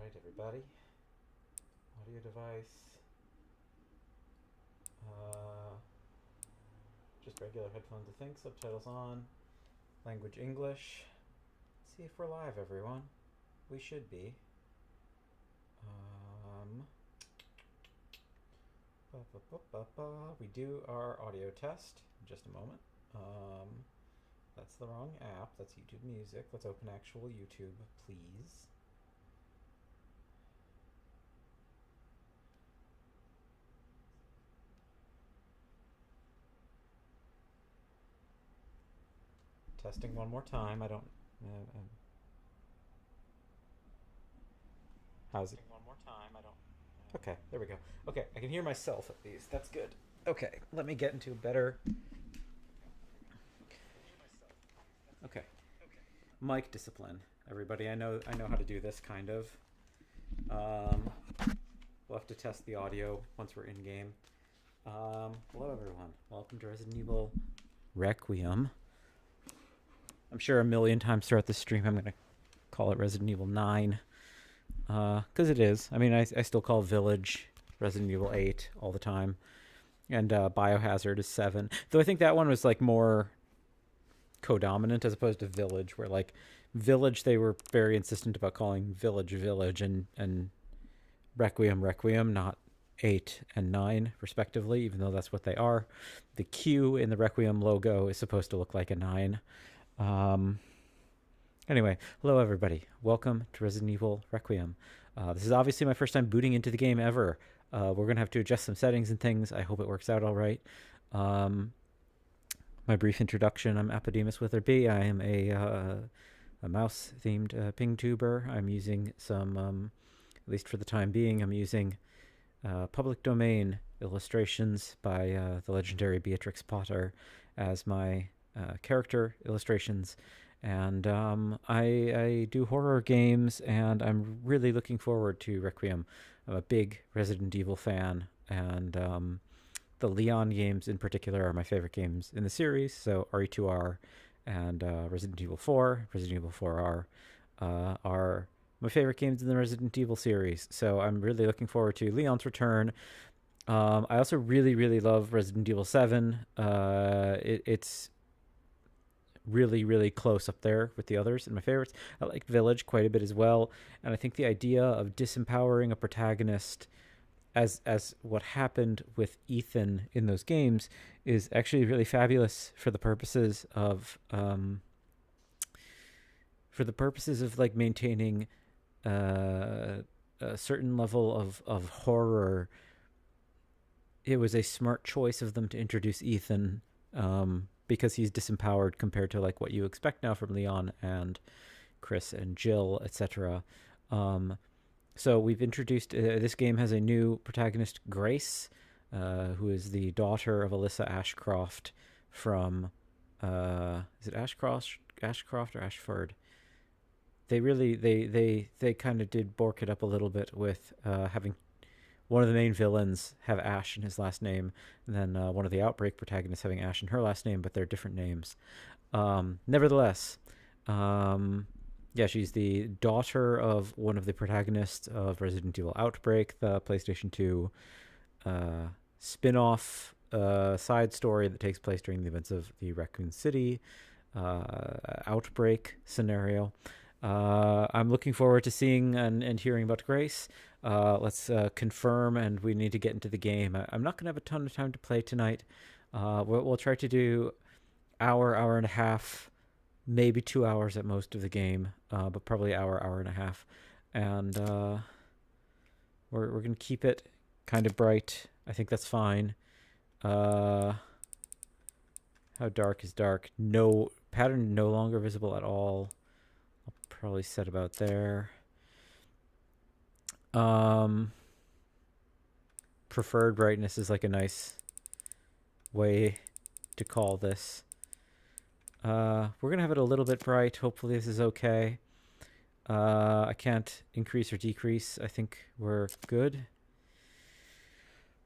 Alright, everybody. Audio device. Just regular headphones, I think. Subtitles on. Language English. See if we're live, everyone. We should be. We do our audio test in just a moment. That's the wrong app. That's YouTube Music. Let's open actual YouTube, please. Testing one more time. I don't. How's it? One more time. I don't. Okay, there we go. Okay, I can hear myself at least. That's good. Okay, let me get into a better. Okay. Mic discipline, everybody. I know how to do this kind of. We'll have to test the audio once we're in game. Hello, everyone. Welcome to Resident Evil Requiem. I'm sure a million times throughout the stream I'm going to call it Resident Evil 9. Because it is. I mean, I still call Village Resident Evil 8 all the time. And Biohazard is 7. Though I think that one was like more codominant as opposed to Village, where like Village they were very insistent about calling Village and Requiem, not 8 and 9 respectively, even though that's what they are. The Q in the Requiem logo is supposed to look like a 9. Anyway, hello everybody. Welcome to Resident Evil Requiem. This is obviously my first time booting into the game ever. We're going to have to adjust some settings and things. I hope it works out all right. My brief introduction, I'm Apodemus Witherby. I am a mouse-themed PNGtuber. I'm using some, at least for the time being, I'm using public domain illustrations by the legendary Beatrix Potter as my character illustrations. And I do horror games, and I'm really looking forward to Requiem. I'm a big Resident Evil fan, and the Leon games in particular are my favorite games in the series. So RE2R and Resident Evil 4, Resident Evil 4R are my favorite games in the Resident Evil series. So I'm really looking forward to Leon's return. I also really love Resident Evil 7. It's really close up there with the others and my favorites. I like Village quite a bit as well, and I think the idea of disempowering a protagonist as what happened with Ethan in those games is actually really fabulous for the purposes of like maintaining a certain level of horror. It was a smart choice of them to introduce Ethan because he's disempowered compared to like what you expect now from Leon and Chris and Jill, etc. So we've introduced, this game has a new protagonist, Grace, who is the daughter of Alyssa Ashcroft from, is it Ashcroft or Ashford? They really, they kind of did bork it up a little bit with having one of the main villains have Ash in his last name, and then one of the Outbreak protagonists having Ash in her last name, but they're different names. Nevertheless, yeah, she's the daughter of one of the protagonists of Resident Evil Outbreak, the PlayStation 2 spin-off side story that takes place during the events of the Raccoon City Outbreak scenario. I'm looking forward to seeing and hearing about Grace. Let's confirm, and we need to get into the game. I'm not going to have a ton of time to play tonight. We'll try to do hour and a half, maybe 2 hours at most of the game, but probably hour and a half. And we're going to keep it kind of bright. I think that's fine. How dark is dark? No pattern, no longer visible at all. I'll probably set about there. Preferred brightness is like a nice way to call this. We're gonna have it a little bit bright. Hopefully this is okay. I can't increase or decrease. I think we're good.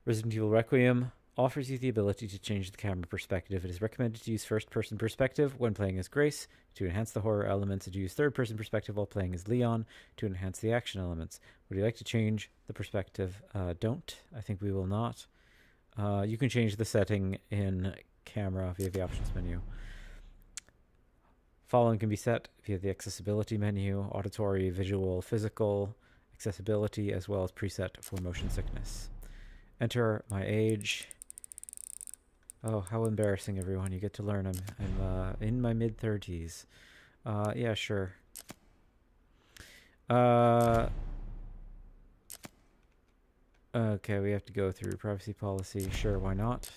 Resident Evil Requiem. offers you the ability to change the camera perspective. It is recommended to use first-person perspective when playing as Grace to enhance the horror elements, and to use third-person perspective while playing as Leon to enhance the action elements. Would you like to change the perspective? Don't. I think we will not. You can change the setting in camera via the options menu. Following can be set via the accessibility menu, auditory, visual, physical, accessibility, as well as preset for motion sickness. Enter my age. Oh, how embarrassing, everyone. You get to learn. I'm in my mid-30s. Yeah, sure. Okay, we have to go through privacy policy. Sure, why not?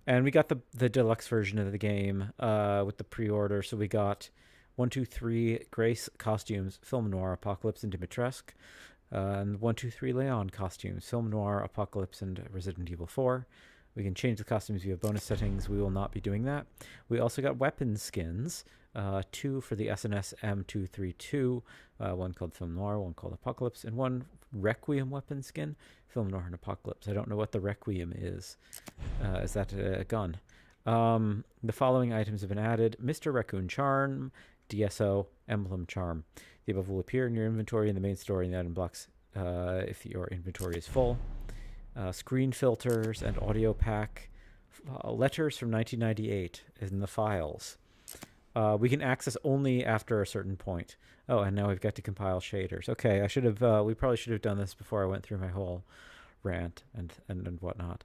And we got the deluxe version of the game with the pre-order. So we got 1, 2, 3 Grace costumes, Film Noir, Apocalypse, and Dimitrescu. And 1, 2, 3 Leon costumes, Film Noir, Apocalypse, and Resident Evil 4. We can change the costumes via bonus settings. We will not be doing that. We also got weapon skins, 2 for the SNS M232, one called Film Noir, one called Apocalypse, and 1 Requiem weapon skin, Film Noir and Apocalypse. I don't know what the Requiem is. Is that a gun? The following items have been added: Mr. Raccoon Charm, DSO, Emblem Charm. The above will appear in your inventory in the main store in the item blocks if your inventory is full. Screen filters and audio pack. Letters from 1998 in the files. We can access only after a certain point. Oh, and now we've got to compile shaders. Okay, I should have. We probably should have done this before I went through my whole rant and whatnot.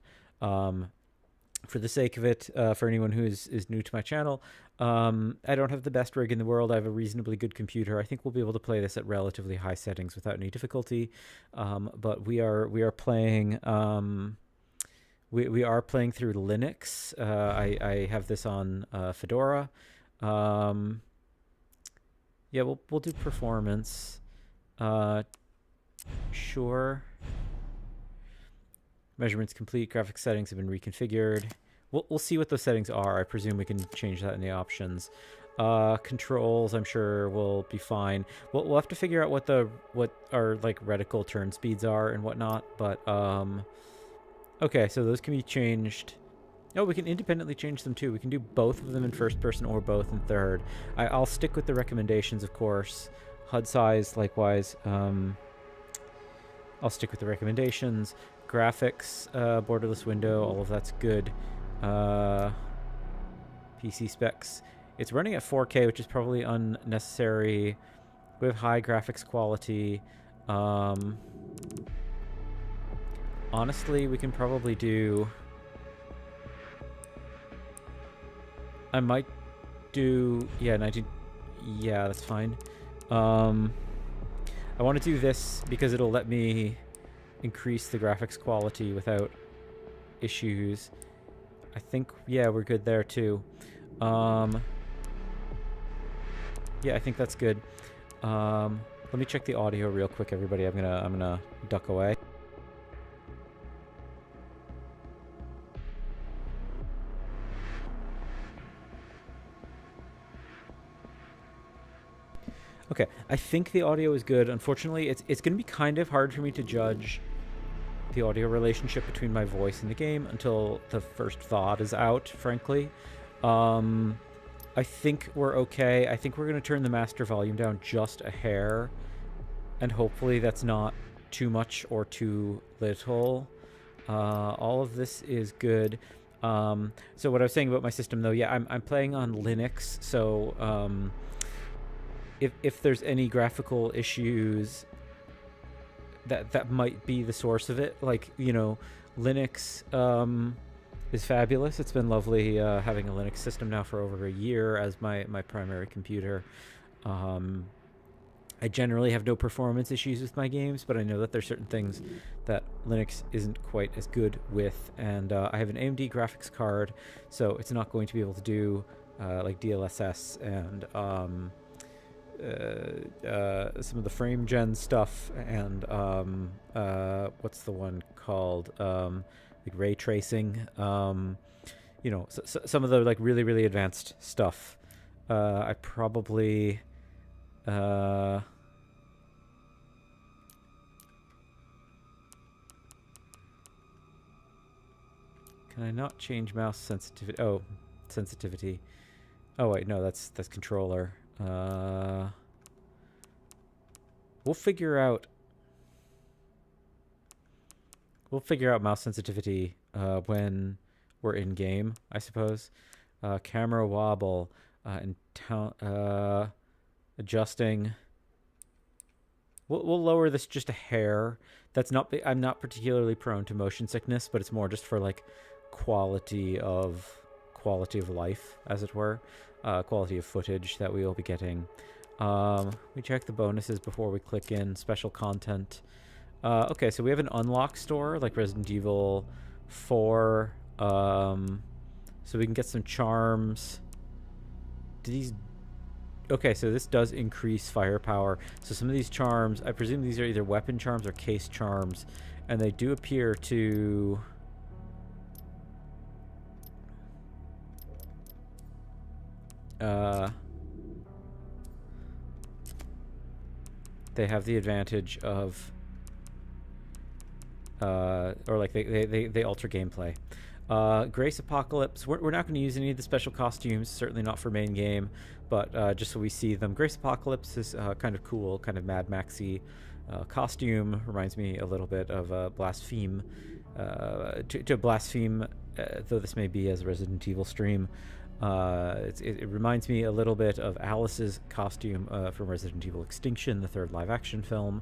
For the sake of it, for anyone who is new to my channel, I don't have the best rig in the world. I have a reasonably good computer. I think we'll be able to play this at relatively high settings without any difficulty. But we are playing. We are playing through Linux. I have this on Fedora. Yeah, we'll do performance. Sure. Measurements complete. Graphics settings have been reconfigured. We'll see what those settings are. I presume we can change that in the options. Controls, I'm sure will be fine. We'll have to figure out what our like reticle turn speeds are and whatnot. But okay, so those can be changed. Oh, we can independently change them too. We can do both of them in first person or both in third. I'll stick with the recommendations, of course. HUD size, likewise. I'll stick with the recommendations. Graphics, borderless window, all of that's good. PC specs. It's running at 4K, which is probably unnecessary. We have high graphics quality. Honestly, we can probably do... I might do... Yeah, 19... Yeah, that's fine. I want to do this because it'll let me increase the graphics quality without issues. I think, yeah, we're good there too. Yeah, I think that's good. Let me check the audio real quick, everybody. I'm gonna duck away. Okay, I think the audio is good. Unfortunately, it's going to be kind of hard for me to judge the audio relationship between my voice and the game until the first thought is out, frankly. I think we're okay. I think we're going to turn the master volume down just a hair, and hopefully that's not too much or too little. All of this is good. So what I was saying about my system, though, yeah, I'm playing on Linux, so... If there's any graphical issues, that might be the source of it. Like, you know, Linux is fabulous. It's been lovely having a Linux system now for over a year as my primary computer. I generally have no performance issues with my games, but I know that there's certain things that Linux isn't quite as good with. And I have an AMD graphics card, so it's not going to be able to do like DLSS and... some of the frame gen stuff and what's the one called, like ray tracing, you know, some of the like really advanced stuff. I probably Can I not change mouse sensitivity? Oh, sensitivity. Oh wait, no, that's controller. We'll figure out mouse sensitivity when we're in game, I suppose. Camera wobble and adjusting. We'll lower this just a hair. That's not. I'm not particularly prone to motion sickness, but it's more just for like quality of life, as it were, quality of footage that we will be getting. We check the bonuses before we click in special content. Okay, so we have an unlock store like Resident Evil 4. So we can get some charms. Do these... Okay, so this does increase firepower. So some of these charms, I presume these are either weapon charms or case charms, and they do appear to... they have the advantage of... or like they alter gameplay. Grace Apocalypse, we're not going to use any of the special costumes, certainly not for main game, but just so we see them. Grace Apocalypse is kind of cool, kind of Mad Maxy costume. Reminds me a little bit of Blaspheme. To Blaspheme, though this may be as a Resident Evil stream, it reminds me a little bit of Alice's costume from Resident Evil Extinction, the third live-action film.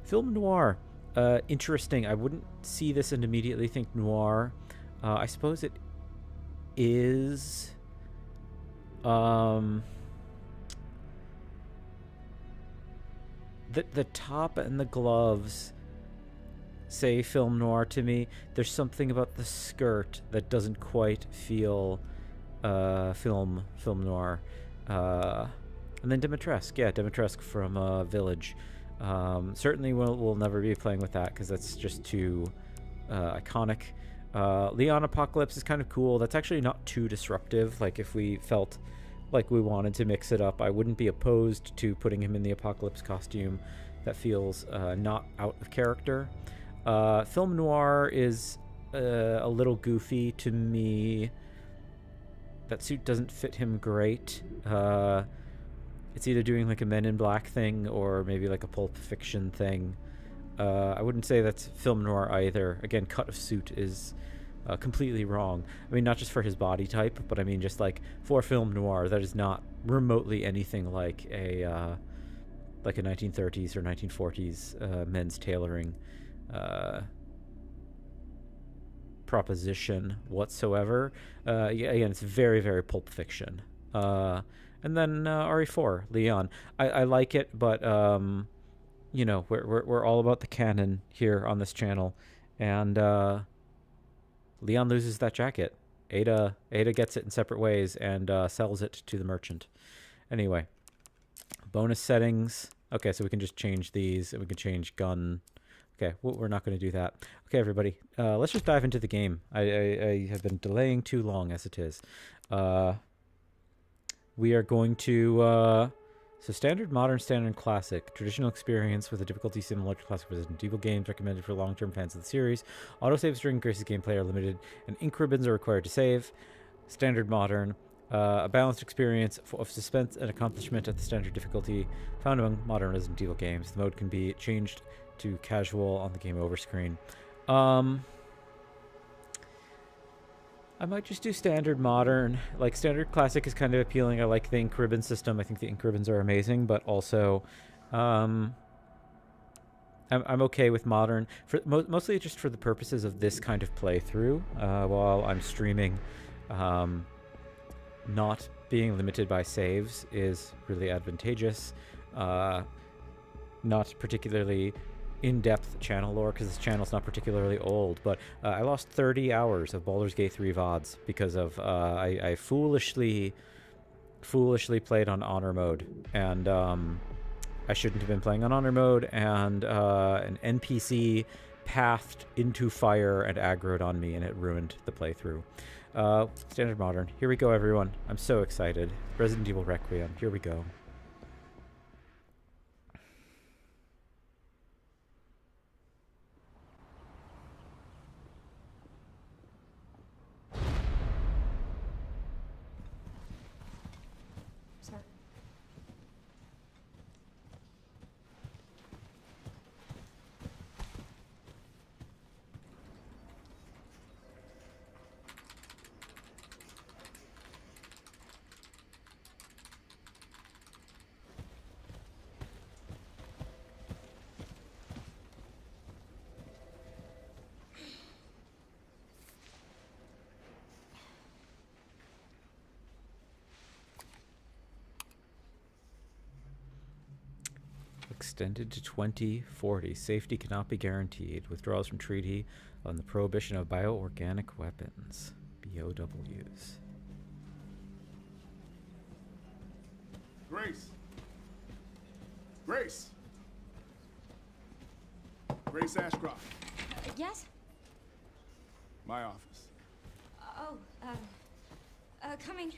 Film noir. Interesting. I wouldn't see this and immediately think noir. I suppose it is. The top and the gloves say film noir to me. There's something about the skirt that doesn't quite feel film noir. And then Dimitrescu. Yeah, Dimitrescu from Village. Certainly we'll never be playing with that because that's just too iconic. Leon Apocalypse is kind of cool. That's actually not too disruptive. Like if we felt like we wanted to mix it up, I wouldn't be opposed to putting him in the Apocalypse costume. That feels not out of character. Film noir is a little goofy to me. That suit doesn't fit him great. It's either doing like a Men in Black thing or maybe like a Pulp Fiction thing. I wouldn't say that's film noir either. Again, cut of suit is completely wrong. I mean, not just for his body type, but I mean just like for film noir, that is not remotely anything like a 1930s or 1940s men's tailoring proposition whatsoever. Again, it's very, very Pulp Fiction. And then RE4, Leon. I like it, but you know, we're all about the canon here on this channel, and Leon loses that jacket. Ada gets it in separate ways and sells it to the merchant. Anyway, bonus settings. Okay, so we can just change these, and we can change gun. Okay, we're not going to do that. Okay, everybody, let's just dive into the game. I have been delaying too long as it is. We are going to, so standard, modern, standard, classic. Traditional experience with a difficulty similar to classic Resident Evil games, recommended for long-term fans of the series. Autosaves during Grace's gameplay are limited, and ink ribbons are required to save. Standard, modern. A balanced experience of suspense and accomplishment at the standard difficulty found among modern Resident Evil games. The mode can be changed to casual on the game over screen. I might just do standard modern. Like standard classic is kind of appealing. I like the ink ribbon system. I think the ink ribbons are amazing, but also I'm okay with modern for mostly just for the purposes of this kind of playthrough while I'm streaming. Not being limited by saves is really advantageous. Not particularly in-depth channel lore because this channel's not particularly old, but I lost 30 hours of Baldur's Gate 3 VODs because of I foolishly played on honor mode, and I shouldn't have been playing on honor mode, and an NPC pathed into fire and aggroed on me, and it ruined the playthrough. Standard modern. Here we go, everyone. I'm so excited. Resident Evil Requiem. Here we go. extended to 2040. Safety cannot be guaranteed. Withdrawals from treaty on the prohibition of bioorganic weapons. BOWs. Grace. Grace. Grace Ashcroft. Yes? My office. Oh, coming.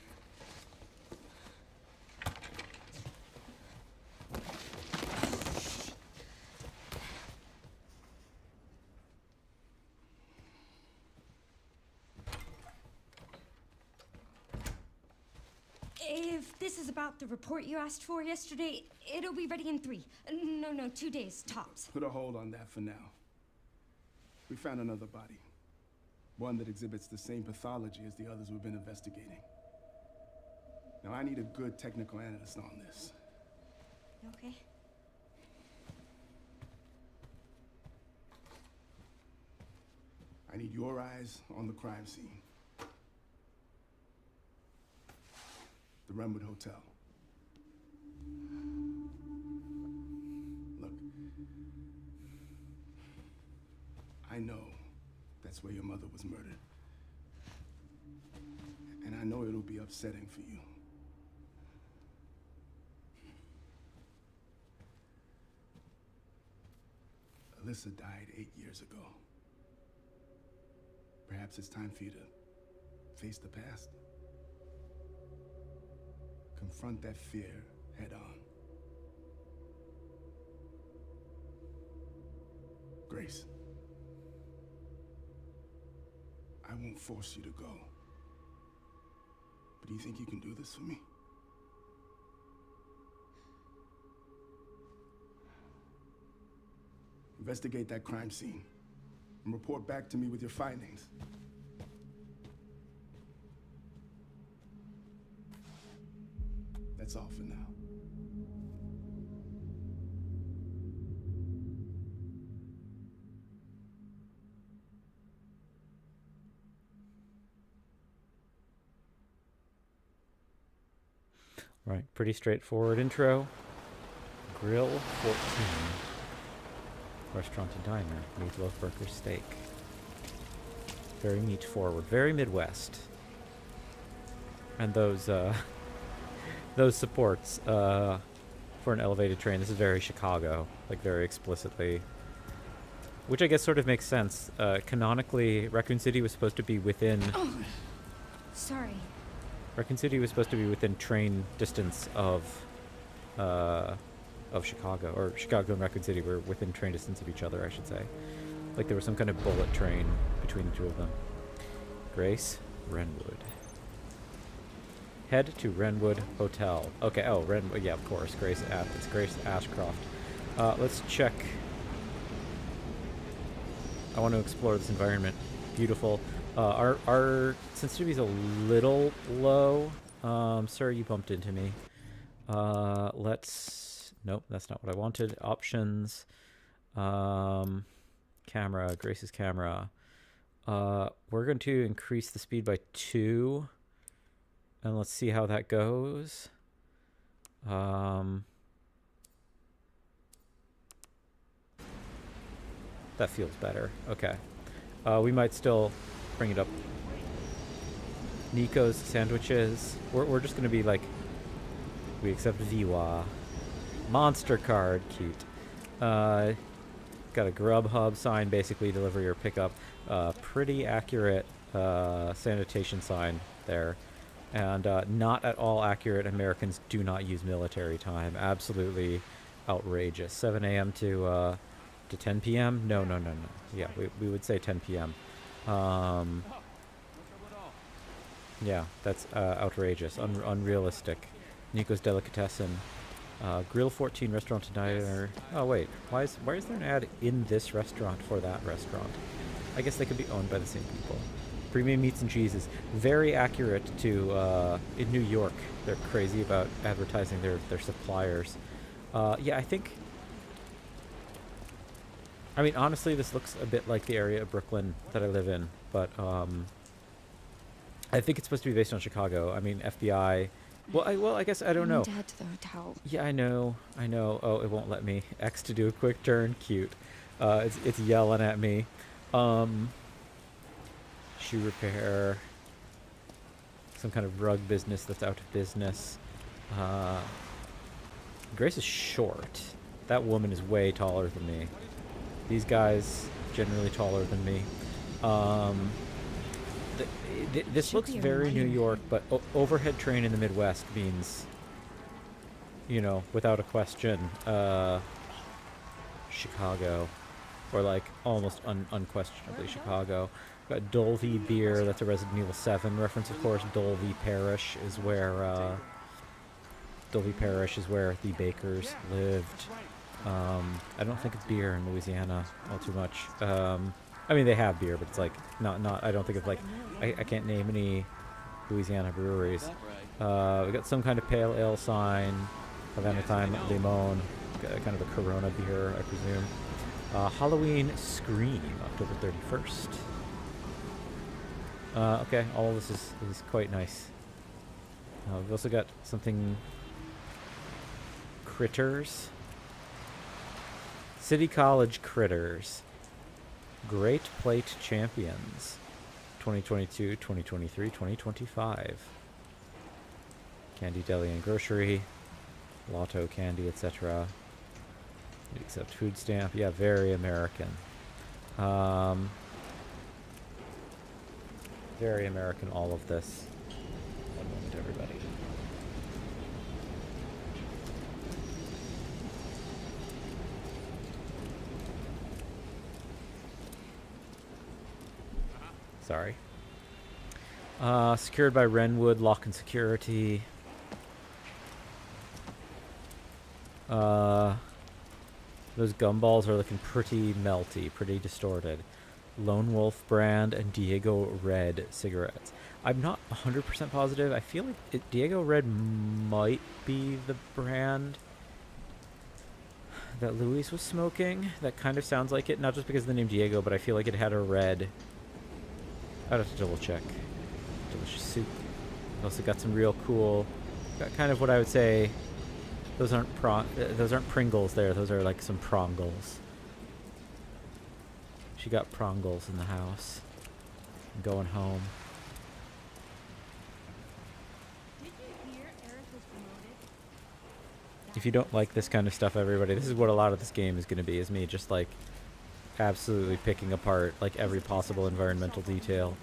If this is about the report you asked for yesterday, it'll be ready in 3. No, 2 days, tops. Put a hold on that for now. We found another body. One that exhibits the same pathology as the others we've been investigating. Now, I need a good technical analyst on this. Okay. I need your eyes on the crime scene. The Renwood Hotel. Look, I know that's where your mother was murdered. And I know it'll be upsetting for you. Alyssa died 8 years ago. Perhaps it's time for you to face the past. Confront that fear head on. Grace, I won't force you to go. But do you think you can do this for me? Investigate that crime scene and report back to me with your findings. That's all for now. Right, pretty straightforward intro. Grill 14. Restaurant and diner. Meatloaf burger steak. Very meat forward. Very Midwest. And those supports for an elevated train. This is very Chicago. Like, very explicitly. Which I guess sort of makes sense. Canonically, Raccoon City was supposed to be within... Oh, sorry. Raccoon City was supposed to be within train distance of Chicago, or Chicago and Raccoon City were within train distance of each other, I should say. Like there was some kind of bullet train between the two of them. Grace, Renwood. Head to Renwood Hotel. Okay, oh, Renwood, yeah, of course. It's Grace Ashcroft. Let's check. I want to explore this environment. Beautiful. Our sensitivity is a little low. Sir, you bumped into me. Nope, that's not what I wanted. Options. Camera, Grace's camera. We're going to increase the speed by 2. And let's see how that goes. That feels better. Okay. We might still bring it up. Nico's sandwiches. We're just going to be like, we accept Viwa. Monster card. Cute. Got a Grubhub sign, basically deliver your pickup. Pretty accurate sanitation sign there. And not at all accurate. Americans do not use military time. Absolutely outrageous. 7 a.m. to 10 p.m.? No. Yeah, we would say 10 p.m. Yeah, that's outrageous. Unrealistic. Nico's Delicatessen. Grill 14 Restaurant and Diner. Oh, wait. Why is there an ad in this restaurant for that restaurant? I guess they could be owned by the same people. Premium Meats and Cheeses. Very accurate to... in New York, they're crazy about advertising their suppliers. Yeah, I think... I mean, honestly, this looks a bit like the area of Brooklyn that I live in, but I think it's supposed to be based on Chicago. I mean, FBI Well, I guess I don't know. To head to the hotel. Yeah, I know. Oh, it won't let me. X to do a quick turn. Cute. It's yelling at me. Shoe repair. Some kind of rug business that's out of business. Grace is short. That woman is way taller than me. These guys generally taller than me. This looks very New York, but overhead train in the Midwest means, you know, without a question, Chicago, or like almost unquestionably Chicago. Got Dolby beer. That's a Resident Evil 7 reference, of course. Dolby Parish is where the bakers lived. I don't think of beer in Louisiana all too much. I mean, they have beer, but it's like not. I don't think of like. I can't name any Louisiana breweries. We got some kind of pale ale sign. Havana Time Limon, kind of a Corona beer, I presume. Halloween Scream, October 31st. Okay, all of this is quite nice. We've also got something. Critters. City College Critters. Great Plate Champions. 2022, 2023, 2025. Candy, deli, and grocery. Lotto, candy, etc. Except food stamp. Yeah, very American. Very American, all of this. One moment, everybody. Sorry. Secured by Renwood, lock and security. Those gumballs are looking pretty melty, pretty distorted. Lone Wolf brand and Diego Red cigarettes. I'm not 100% positive. I feel like Diego Red might be the brand that Luis was smoking. That kind of sounds like it, not just because of the name Diego, but I feel like it had a red. I'd have to double check. Delicious soup. Also got some real cool, got kind of what I would say. Those aren't Pringles there. Those are like some Prongles. She got Prongles in the house. I'm going home. Did you hear Eric was promoted? If you don't like this kind of stuff, everybody, this is what a lot of this game is going to be. Is me just like absolutely picking apart like every possible environmental detail.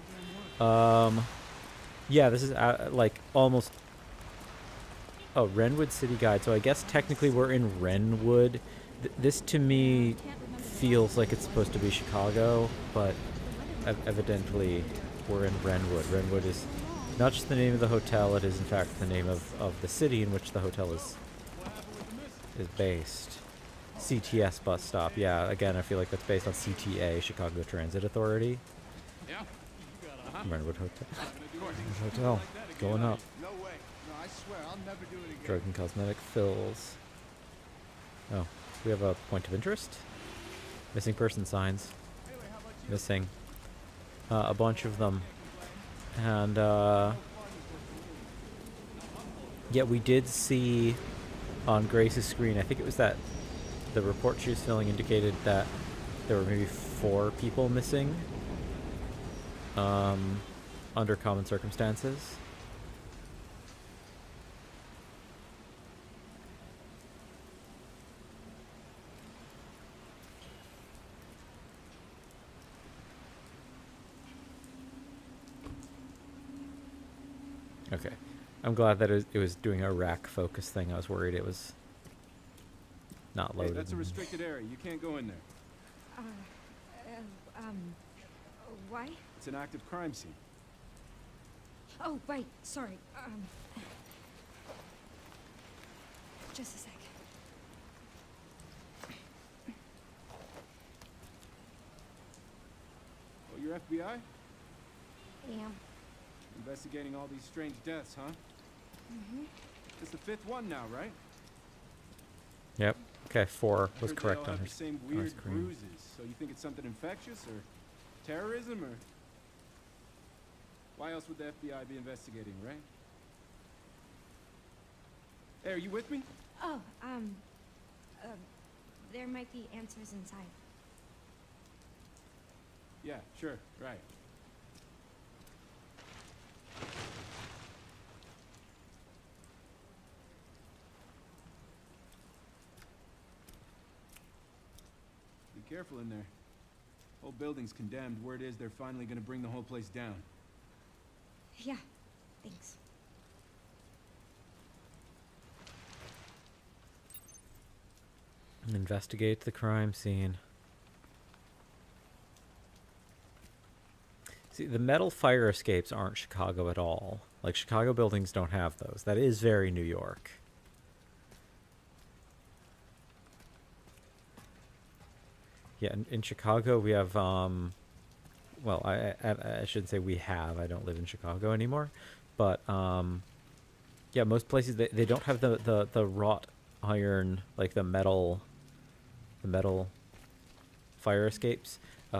Yeah, this is like almost. Oh, Renwood City Guide. So I guess technically we're in Renwood. This to me feels like it's supposed to be Chicago, but evidently we're in Renwood. Renwood is not just the name of the hotel, it is in fact the name of the city in which the hotel is based. CTS bus stop. Yeah, again, I feel like that's based on CTA, Chicago Transit Authority. Yeah. Renwood Hotel. Renwood Hotel. Going up. No way. No, I swear, I'll never do it again. Drug and cosmetic fills. Oh, we have a point of interest. Missing person signs. Missing a bunch of them. And yeah, we did see on Grace's screen, I think it was that the report she was filling indicated that there were maybe 4 people missing under common circumstances. Okay. I'm glad that it was doing a rack focus thing. I was worried it was not loaded. Hey, that's a restricted area. You can't go in there. Why? It's an active crime scene. Oh, right. Sorry. Just a sec. Oh, you're FBI? Yeah. Investigating all these strange deaths, huh? Mm-hmm. It's the 5th one now, right? Yep. Okay, 4 was Heard they correct all on have her the same on her weird screen. bruises. So you think it's something infectious or terrorism or? Why else would the FBI be investigating, right? Hey, are you with me? Oh, there might be answers inside. Yeah, sure, right. Be careful in there. Whole building's condemned. Word is they're finally gonna bring the whole place down. Yeah, thanks. Investigate the crime scene. See, the metal fire escapes aren't Chicago at all. Like, Chicago buildings don't have those. That is very New York. Yeah, in Chicago we have, well, I shouldn't say we have. I don't live in Chicago anymore. But, yeah, most places, they don't have the wrought iron, like the metal fire escapes.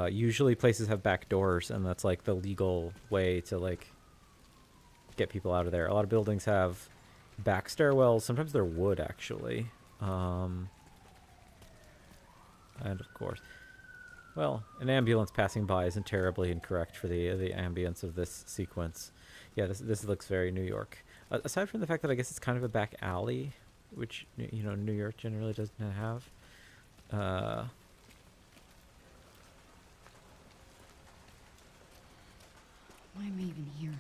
Usually places have back doors, and that's like the legal way to like get people out of there. A lot of buildings have back stairwells. Sometimes they're wood, actually. And of course, well, an ambulance passing by isn't terribly incorrect for the ambience of this sequence. Yeah, this looks very New York. Aside from the fact that I guess it's kind of a back alley, which, you know, New York generally doesn't have. Why am I even here?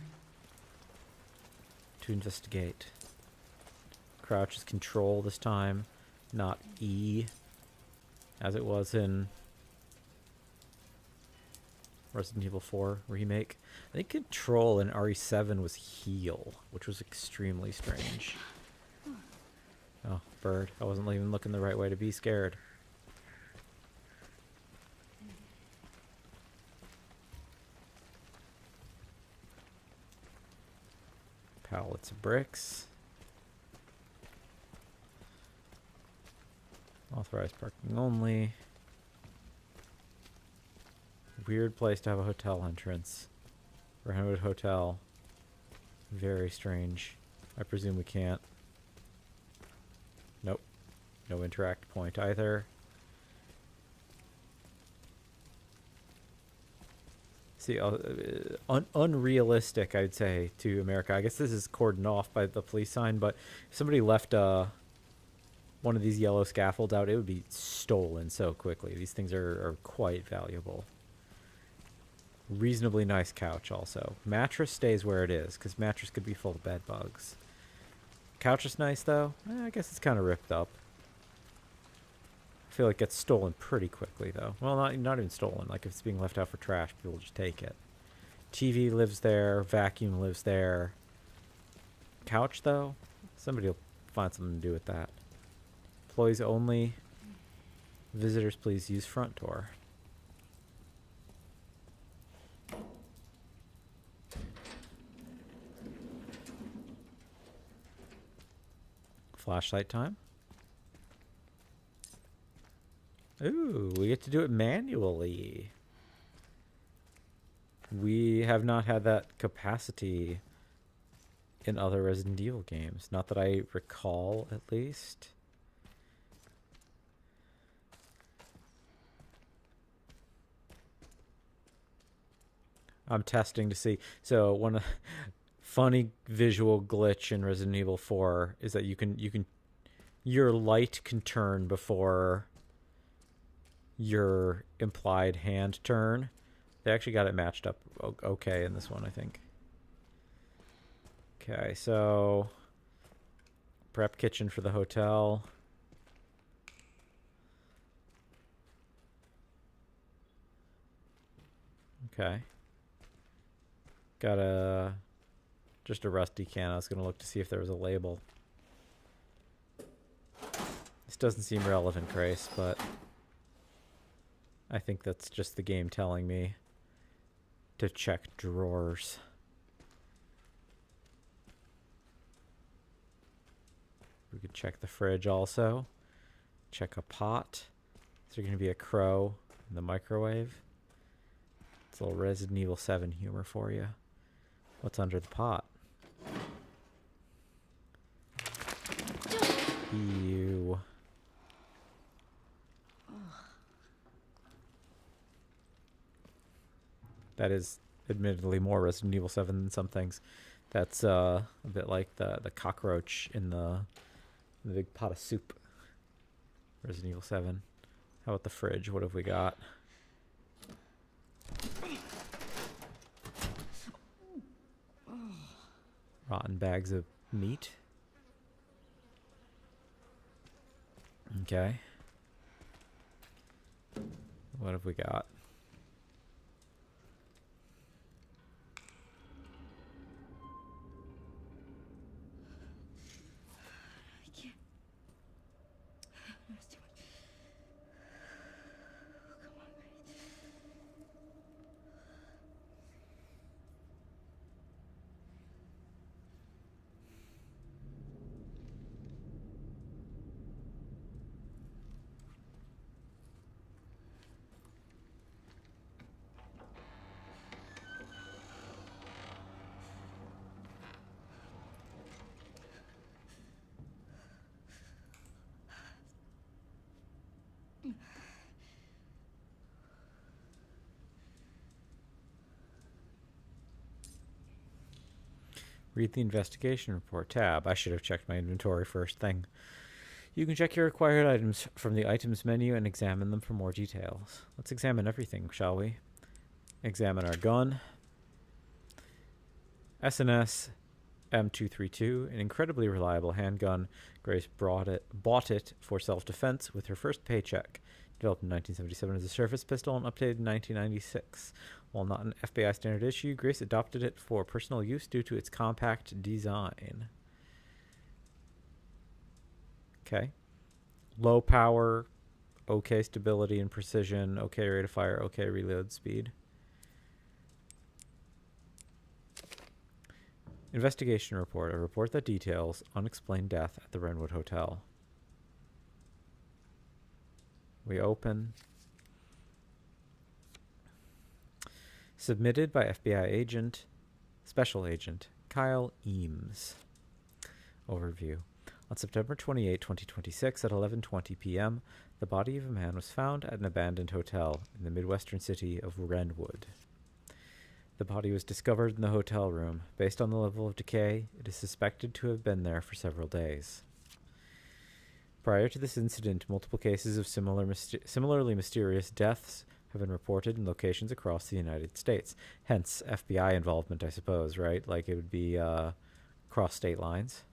To investigate. Crouch is control this time, not E, as it was in Resident Evil 4 remake. I think control in RE7 was heal, which was extremely strange. Oh, bird. I wasn't even looking the right way to be scared. Pallets of bricks. Authorized parking only. Weird place to have a hotel entrance. Renwood Hotel. Very strange. I presume we can't. Nope. No interact point either. See, unrealistic, I'd say, to America. I guess this is cordoned off by the police sign, but if somebody left one of these yellow scaffolds out, it would be stolen so quickly. These things are quite valuable. Reasonably nice couch also. Mattress stays where it is, because mattress could be full of bed bugs. Couch is nice, though. I guess it's kind of ripped up. I feel like it gets stolen pretty quickly, though. Well, not even stolen. Like, if it's being left out for trash, people just take it. TV lives there. Vacuum lives there. Couch, though? Somebody will find something to do with that. Employees only. Visitors, please use front door. Flashlight time. Ooh, we get to do it manually. We have not had that capacity in other Resident Evil games. Not that I recall, at least. I'm testing to see. So one funny visual glitch in Resident Evil 4 is that your light can turn before your implied hand turn. They actually got it matched up okay in this one, I think. Okay, so prep kitchen for the hotel. Okay. Got just a rusty can. I was going to look to see if there was a label. This doesn't seem relevant, Grace, but I think that's just the game telling me to check drawers. We could check the fridge also. Check a pot. Is there going to be a crow in the microwave? It's a little Resident Evil 7 humor for you. What's under the pot? Ew. That is admittedly more Resident Evil 7 than some things. That's a bit like the cockroach in the big pot of soup. Resident Evil 7. How about the fridge? What have we got? Rotten bags of meat. Okay. What have we got? I can't. That's too much. Come on, Grace. Read the investigation report tab. I should have checked my inventory first thing. You can check your required items from the items menu and examine them for more details. Let's examine everything, shall we? Examine our gun. SNS M232, an incredibly reliable handgun. Grace bought it for self-defense with her first paycheck. Developed in 1977 as a surface pistol and updated in 1996. While not an FBI standard issue, Grace adopted it for personal use due to its compact design. Okay. Low power, okay stability and precision, okay rate of fire, okay reload speed. Investigation report. A report that details unexplained death at the Wrenwood Hotel. We open. Submitted by FBI Special Agent Kyle Eames. Overview. On September 28, 2026 at 11:20 p.m., the body of a man was found at an abandoned hotel in the Midwestern city of Wrenwood. The body was discovered in the hotel room. Based on the level of decay, it is suspected to have been there for several days. Prior to this incident, multiple cases of similarly mysterious deaths have been reported in locations across the United States. Hence, FBI involvement, I suppose, right? Like, it would be cross state lines.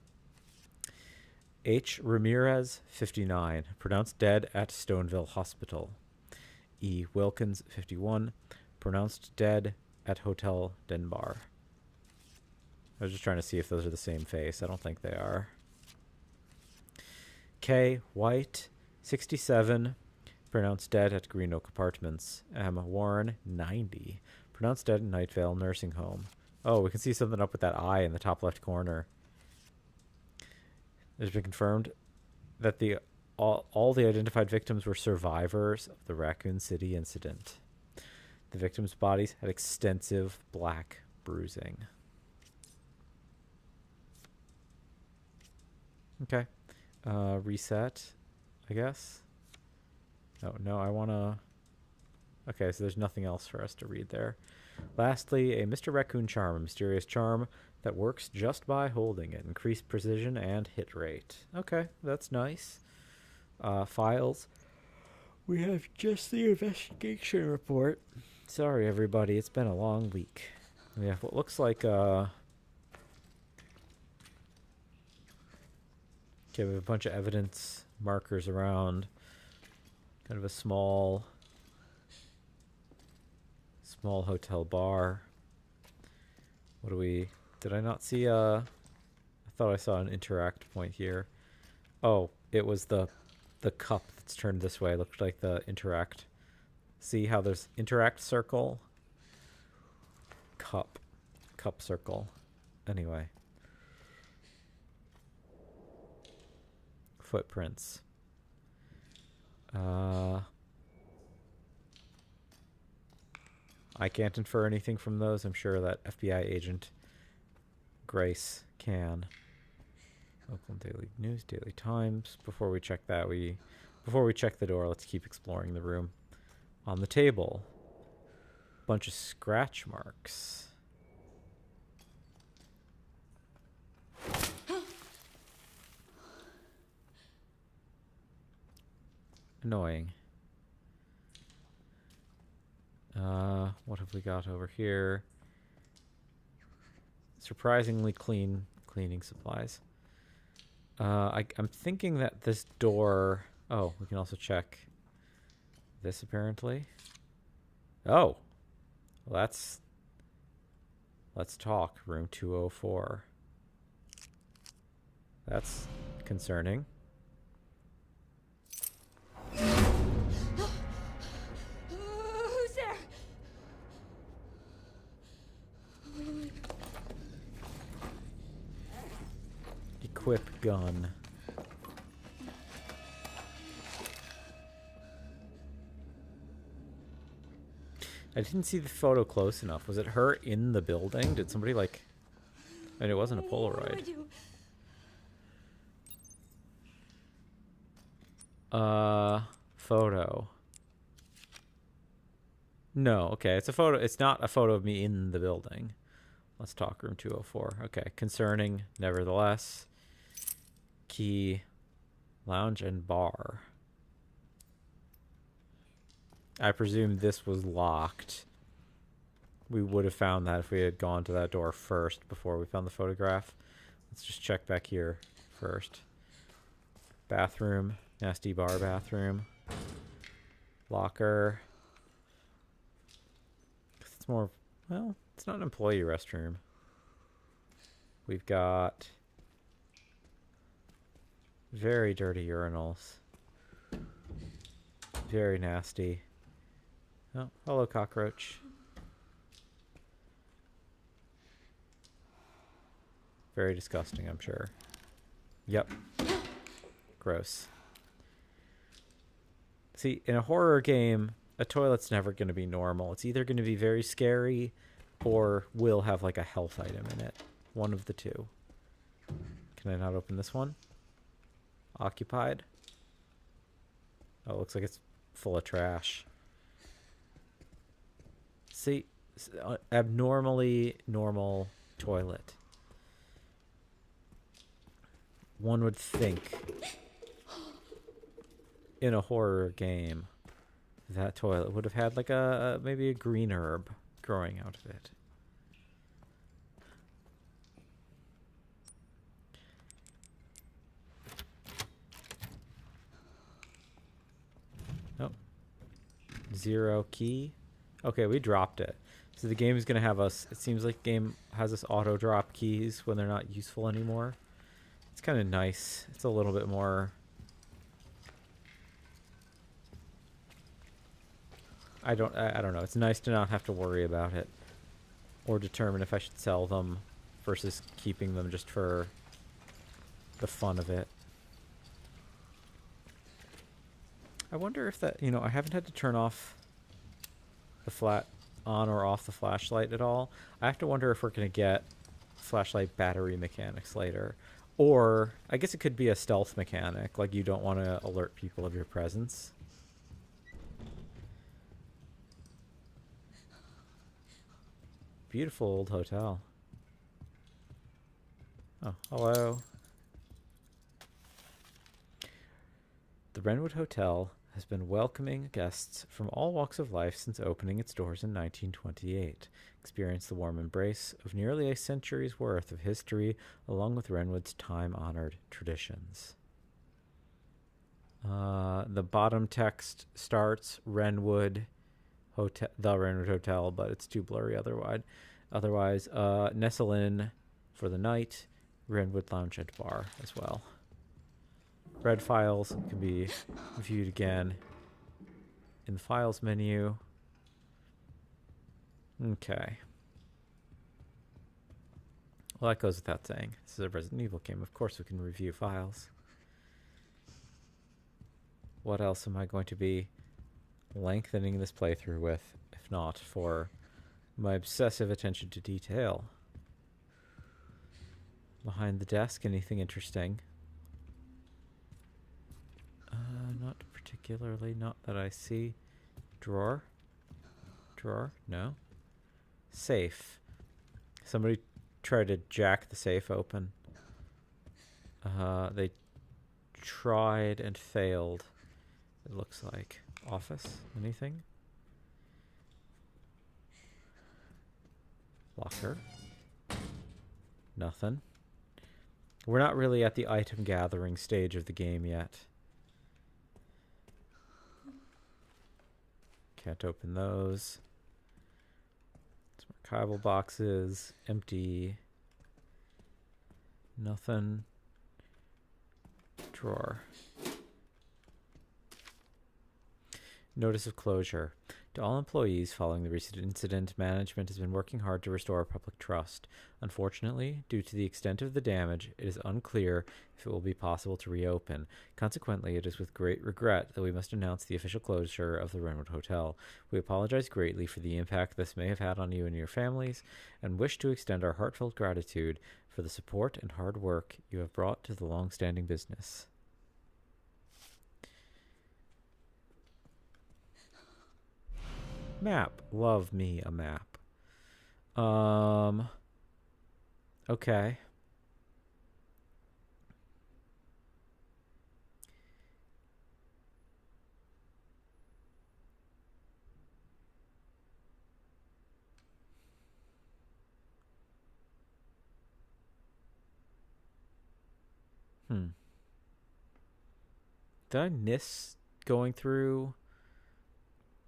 H. Ramirez, 59, pronounced dead at Stoneville Hospital. E. Wilkins, 51, pronounced dead at Hotel Denbar. I was just trying to see if those are the same face. I don't think they are. K. White, 67, pronounced dead at Green Oak Apartments. M. Warren, 90, pronounced dead at Night Vale Nursing Home. Oh, we can see something up with that eye in the top left corner. It has been confirmed that all the identified victims were survivors of the Raccoon City incident. The victims' bodies had extensive black bruising. Okay. Reset, I guess. No, I want to... Okay, so there's nothing else for us to read there. Lastly, a Mr. Raccoon charm, a mysterious charm that works just by holding it. Increased precision and hit rate. Okay, that's nice. Files. We have just the investigation report. Sorry, everybody. It's been a long week. We have what looks like okay, we have a bunch of evidence markers around. Kind of a small hotel bar. What do we... Did I not see I thought I saw an interact point here. Oh, it was the cup that's turned this way. It looked like the interact. See how there's interact circle? Cup circle. Anyway. Footprints. I can't infer anything from those. I'm sure that FBI agent Grace can. Oakland Daily News, Daily Times. Before we check the door, let's keep exploring the room. On the table, bunch of scratch marks. Annoying. What have we got over here? Surprisingly clean cleaning supplies. I'm thinking that this door... Oh, we can also check this apparently. Oh! Well, that's... Let's talk. Room 204. That's concerning. Who's there? Equip gun. I didn't see the photo close enough. Was it her in the building? Did somebody like... And it wasn't a What do I Polaroid. do? Photo. No, okay. It's a photo. It's not a photo of me in the building. Let's talk room 204. Okay. Concerning, nevertheless. Key, lounge, and bar. I presume this was locked. We would have found that if we had gone to that door first before we found the photograph. Let's just check back here first. Bathroom. Nasty bar bathroom. Locker. It's more... Well, it's not an employee restroom. We've got... very dirty urinals. Very nasty. Oh, hello, cockroach. Very disgusting, I'm sure. Yep. Gross. See, in a horror game, a toilet's never going to be normal. It's either going to be very scary or will have like a health item in it. One of the two. Can I not open this one? Occupied. Oh, it looks like it's full of trash. See, abnormally normal toilet. One would think in a horror game that toilet would have had like a maybe a green herb growing out of it. Nope. Zero key. Okay, we dropped it. So the game is going to have us... It seems like the game has us auto-drop keys when they're not useful anymore. It's kind of nice. It's a little bit more... I don't know. It's nice to not have to worry about it. Or determine if I should sell them versus keeping them just for the fun of it. I wonder if that... You know, I haven't had to turn off the on or off the flashlight at all. I have to wonder if we're going to get flashlight battery mechanics later. Or, I guess it could be a stealth mechanic, like you don't want to alert people of your presence. Beautiful old hotel. Oh, hello. The Wrenwood Hotel has been welcoming guests from all walks of life since opening its doors in 1928. Experience the warm embrace of nearly a century's worth of history, along with Wrenwood's time-honored traditions. The bottom text starts Wrenwood Hotel, the Wrenwood Hotel, but it's too blurry otherwise. Nestle in for the night, Wrenwood Lounge and Bar as well. Red files can be viewed again in the files menu. Okay. Well, that goes without saying. This is a Resident Evil game. Of course we can review files. What else am I going to be lengthening this playthrough with, if not for my obsessive attention to detail? Behind the desk, anything interesting? Not particularly, not that I see. Drawer? Drawer? No. Safe. Somebody tried to jack the safe open. They tried and failed. It looks like. Office? Anything? Locker? Nothing. We're not really at the item gathering stage of the game yet. Can't open those. Some archival boxes. Empty. Nothing. Drawer. Notice of closure. To all employees following the recent incident, management has been working hard to restore public trust. Unfortunately, due to the extent of the damage, it is unclear if it will be possible to reopen. Consequently, it is with great regret that we must announce the official closure of the Renwood Hotel. We apologize greatly for the impact this may have had on you and your families, and wish to extend our heartfelt gratitude for the support and hard work you have brought to the long-standing business. Map. Love me a map. Okay. Did I miss going through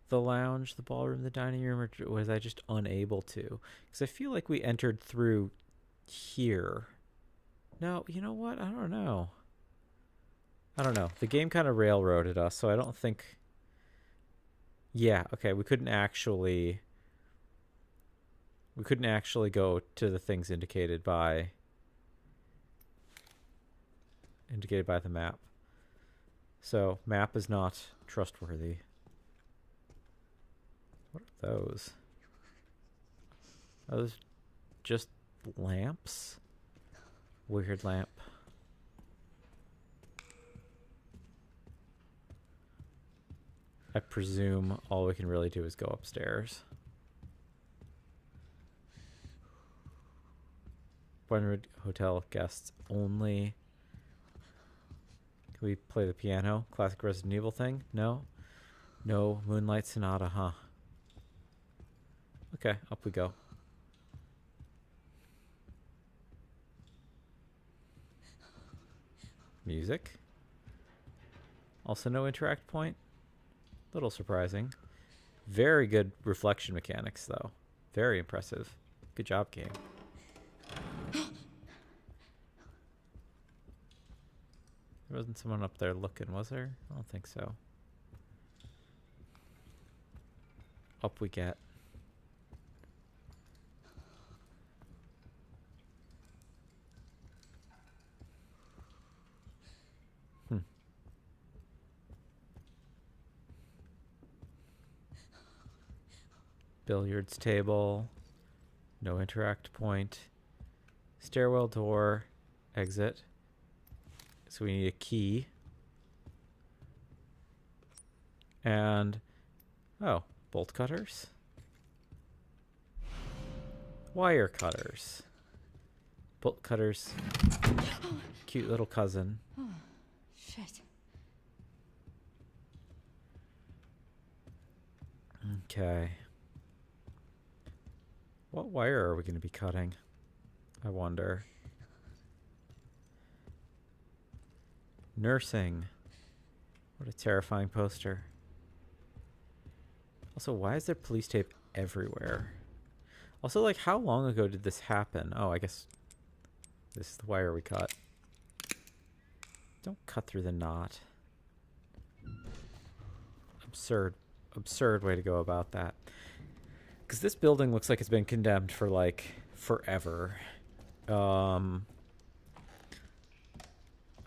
the lounge, the ballroom, the dining room, or was I just unable to? Because I feel like we entered through here. No, you know what? I don't know. The game kind of railroaded us, so I don't think... Yeah, okay, we couldn't actually go to the things indicated by the map. So, map is not trustworthy. What are those? Are those just lamps? Weird lamp. I presume all we can really do is go upstairs. Brentwood Hotel guests only. Can we play the piano? Classic Resident Evil thing? No? No Moonlight Sonata, huh? Okay, up we go. Music. Also no interact point. Little surprising. Very good reflection mechanics, though. Very impressive. Good job, game. There wasn't someone up there looking, was there? I don't think so. Up we get. Billiards table. No interact point. Stairwell door. Exit. So we need a key. And... oh, bolt cutters. Wire cutters. Bolt cutters. Cute little cousin. Oh, shit. Okay. What wire are we going to be cutting? I wonder. Nursing. What a terrifying poster. Also, why is there police tape everywhere? Also, like, how long ago did this happen? Oh, I guess this is the wire we cut. Don't cut through the knot. Absurd. Absurd way to go about that. Because this building looks like it's been condemned for, like, forever. I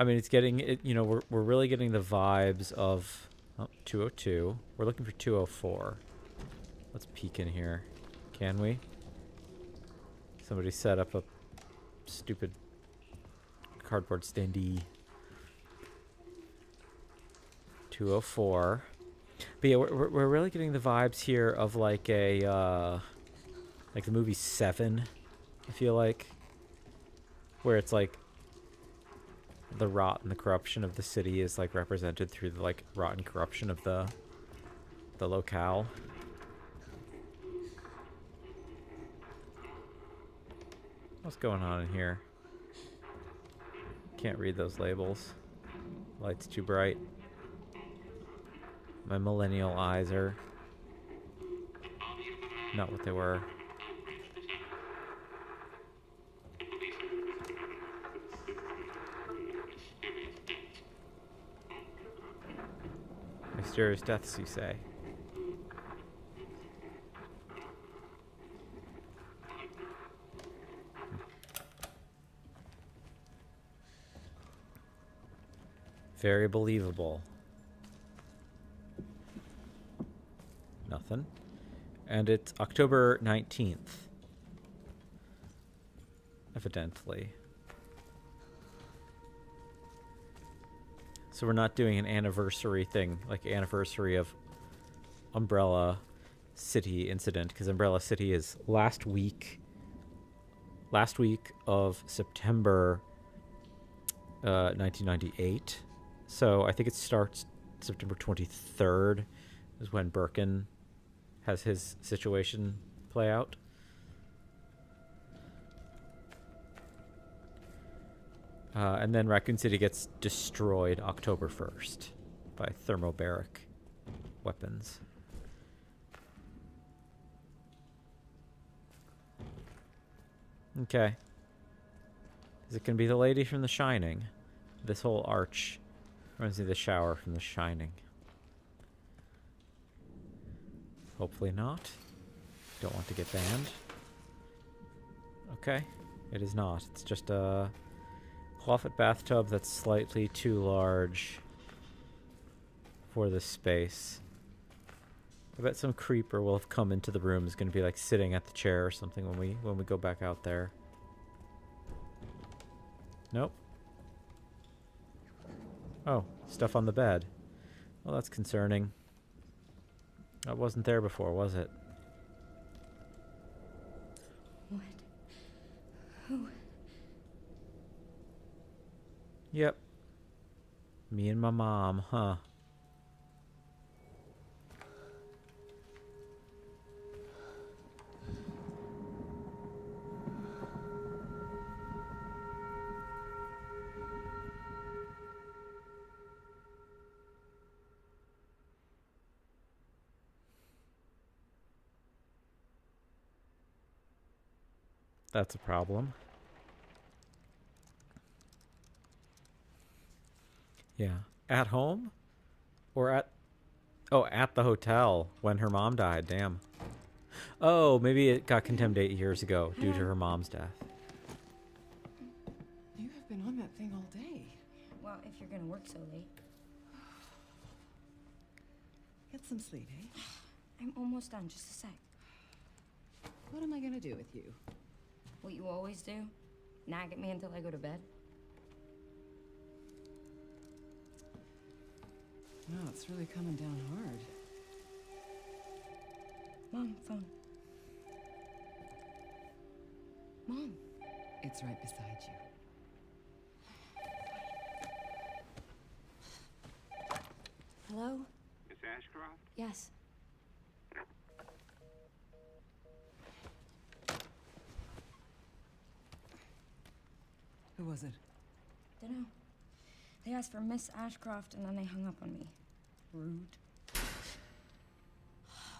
mean, it's getting, it, you know, we're really getting the vibes of 202. We're looking for 204. Let's peek in here. Can we? Somebody set up a stupid cardboard standee. 204. But yeah, we're really getting the vibes here of like a like the movie Seven, I feel like, where it's like the rot and the corruption of the city is like represented through the like rot and corruption of the locale. What's going on in here? Can't read those labels. Light's too bright. My millennial eyes are not what they were. Mysterious deaths, you say? Very believable. Nothing. And it's October 19th. Evidently. So we're not doing an anniversary thing, like anniversary of Umbrella City incident, because Umbrella City is last week of September 1998. So I think it starts September 23rd is when Birkin has his situation play out. And then Raccoon City gets destroyed October 1st by thermobaric weapons. Okay. Is it going to be the lady from The Shining? This whole arch reminds me of the shower from The Shining. Hopefully not. Don't want to get banned. Okay. It is not. It's just a clawfoot bathtub that's slightly too large for this space. I bet some creeper will have come into the room, is going to be like sitting at the chair or something when we go back out there. Nope. Oh, stuff on the bed. Well, that's concerning. That wasn't there before, was it? What? Who? Yep. Me and my mom, huh? That's a problem. Yeah. At home? Or at... Oh, at the hotel when her mom died. Damn. Oh, maybe it got condemned 8 years ago due to her mom's death. You have been on that thing all day. Well, if you're gonna work so late. Get some sleep, eh? I'm almost done, just a sec. What am I gonna do with you? What you always do? Nag at me until I go to bed? No, it's really coming down hard. Mom, phone. Mom. It's right beside you. Hello? Miss Ashcroft? Yes. Who was it? Dunno. They asked for Miss Ashcroft and then they hung up on me. Rude.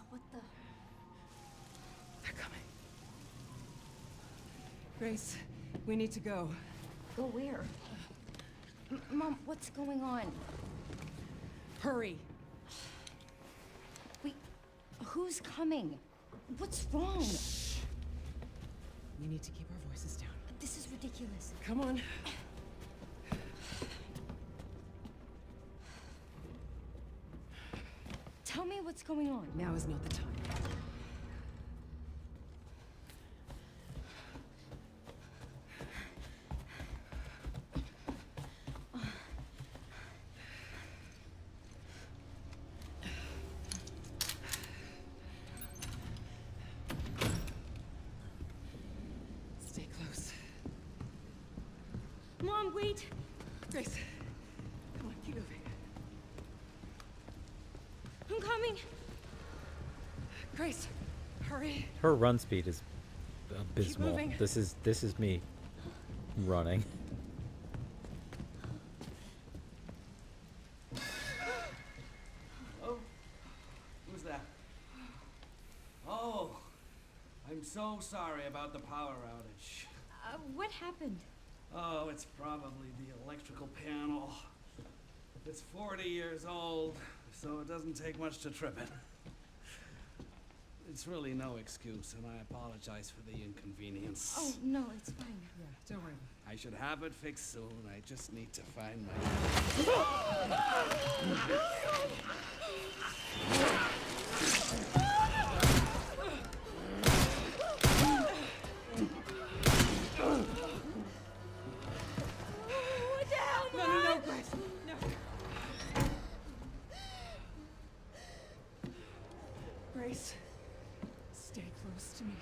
What the? They're coming. Grace, we need to go. Go where? Mom, what's going on? Hurry. Wait, who's coming? What's wrong? We need to keep our voices down. This is ridiculous. Come on. Tell me what's going on. Now is not the time. Mom, wait. Grace, come on, keep moving. I'm coming. Grace, hurry. Her run speed is abysmal. moving. This is me running. Oh, who's that? Oh, I'm so sorry about the power outage. What happened? Oh, it's probably the electrical panel. It's 40 years old, so it doesn't take much to trip it. It's really no excuse, and I apologize for the inconvenience. Oh, no, it's fine. Yeah, don't worry. I should have it fixed soon. I just need to find my... What the hell, No, Mom? no, no, Grace. No. Grace, stay close to me.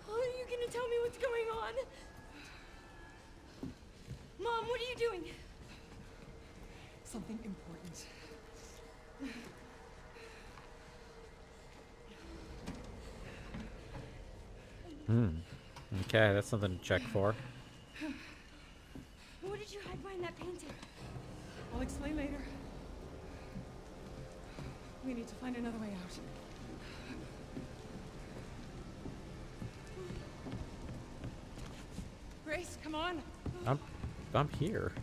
Are you gonna tell me what's going on? Mom, what are you doing? Something important. Okay, that's something to check for. What did you hide behind that painting? I'll explain later. We need to find another way out. Grace, come on. I'm here.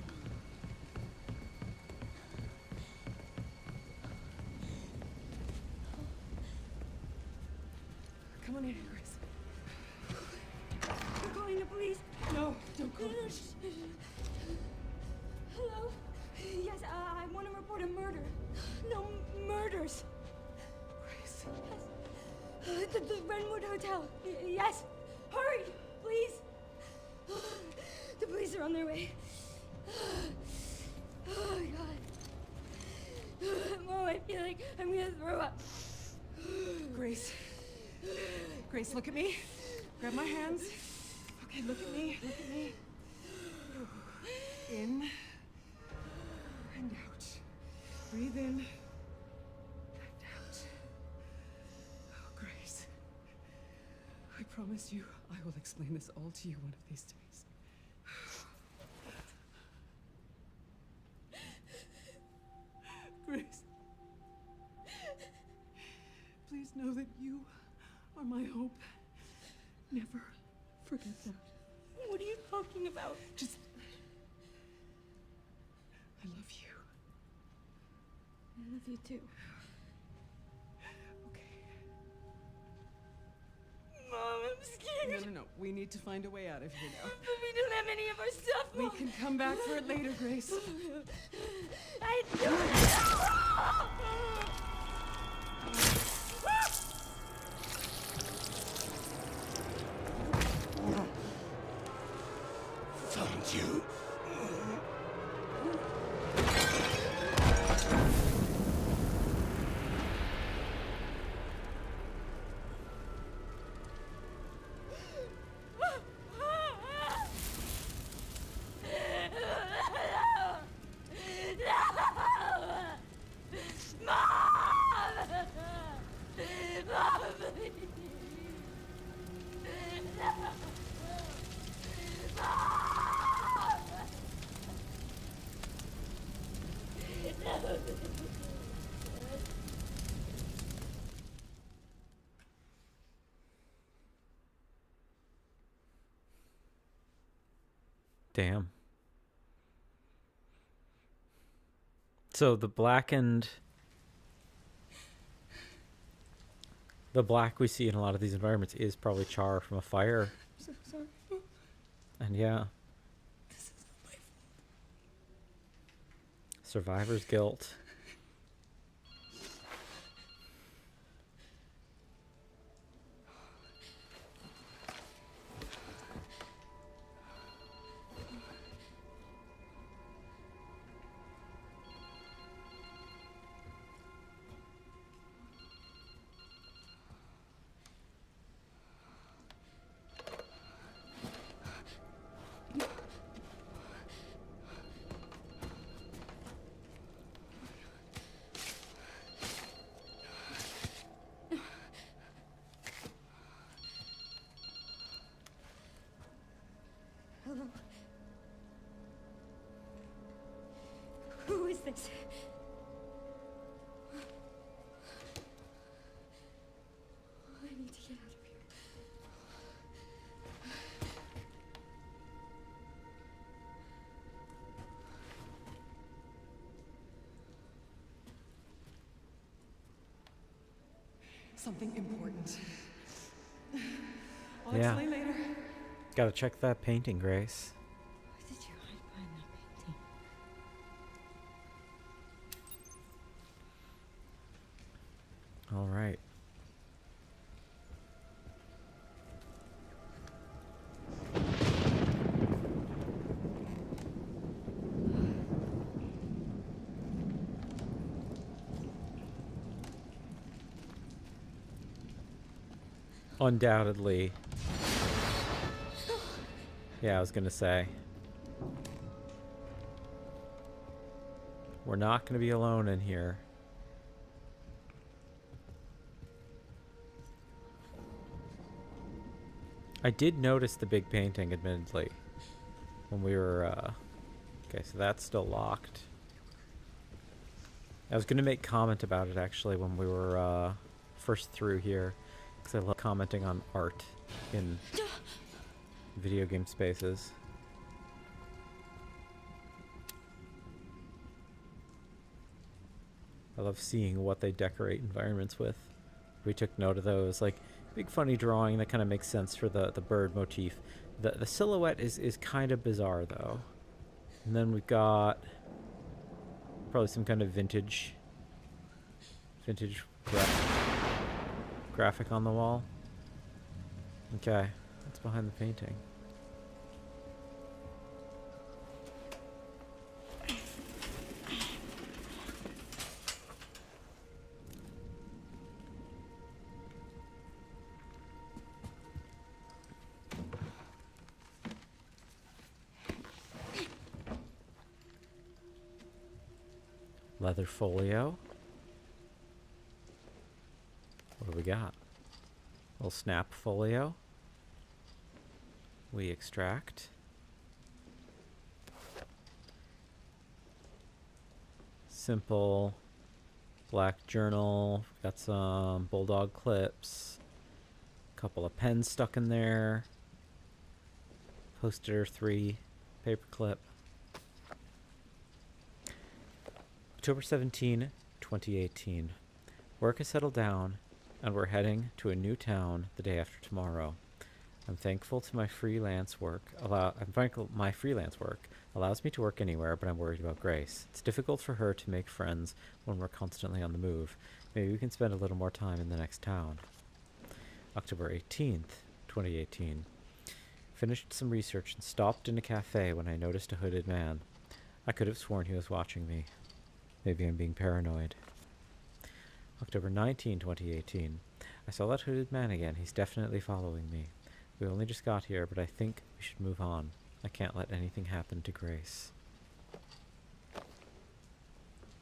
Come on in, Grace. I'm calling the police. No, don't go. No, no, shh. Hello? Yes, I want to report a murder. No, murders. Grace. Yes. The Renwood Hotel. Yes. Hurry, please. The police are on their way. Oh, my God. Oh, I feel like I'm gonna throw up. Grace. Grace, look at me. Grab my hands. Okay, look at me. Look at me. In and out. Breathe in and out. Oh, Grace. I promise you, I will explain this all to you one of these days. Grace. Please know that you are my hope. Never forget that. What are you talking about? Just... I love you. I love you too. Okay. Mom, I'm scared. No. We need to find a way out of here now. But we don't have any of our stuff, We Mom. can come back for it later, Grace. I don't. Found you. Damn. So the black we see in a lot of these environments is probably char from a fire. So sorry. And yeah, This is my fault. survivor's guilt. get out of here. Something important. I'll Yeah. explain later. Gotta check that painting, Grace. Where did you hide behind that painting? All right. Undoubtedly. Yeah, I was gonna say. We're not gonna be alone in here. I did notice the big painting, admittedly, when we were, okay, so that's still locked. I was gonna make comment about it, actually, when we were, first through here, because I love commenting on art in video game spaces. I love seeing what they decorate environments with. We took note of those, like, big funny drawing that kind of makes sense for the bird motif. The silhouette is kind of bizarre, though. And then we've got probably some kind of vintage graphic on the wall. Okay, what's behind the painting? Leather folio. What do we got? Little snap folio. We extract. Simple black journal. Got some bulldog clips. Couple of pens stuck in there. Poster 3 paper clip. October 17, 2018. Work has settled down, and we're heading to a new town the day after tomorrow. I'm thankful my freelance work allows me to work anywhere, but I'm worried about Grace. It's difficult for her to make friends when we're constantly on the move. Maybe we can spend a little more time in the next town. October 18th, 2018. Finished some research and stopped in a cafe when I noticed a hooded man. I could have sworn he was watching me. Maybe I'm being paranoid. October 19, 2018. I saw that hooded man again. He's definitely following me. We only just got here, but I think we should move on. I can't let anything happen to Grace.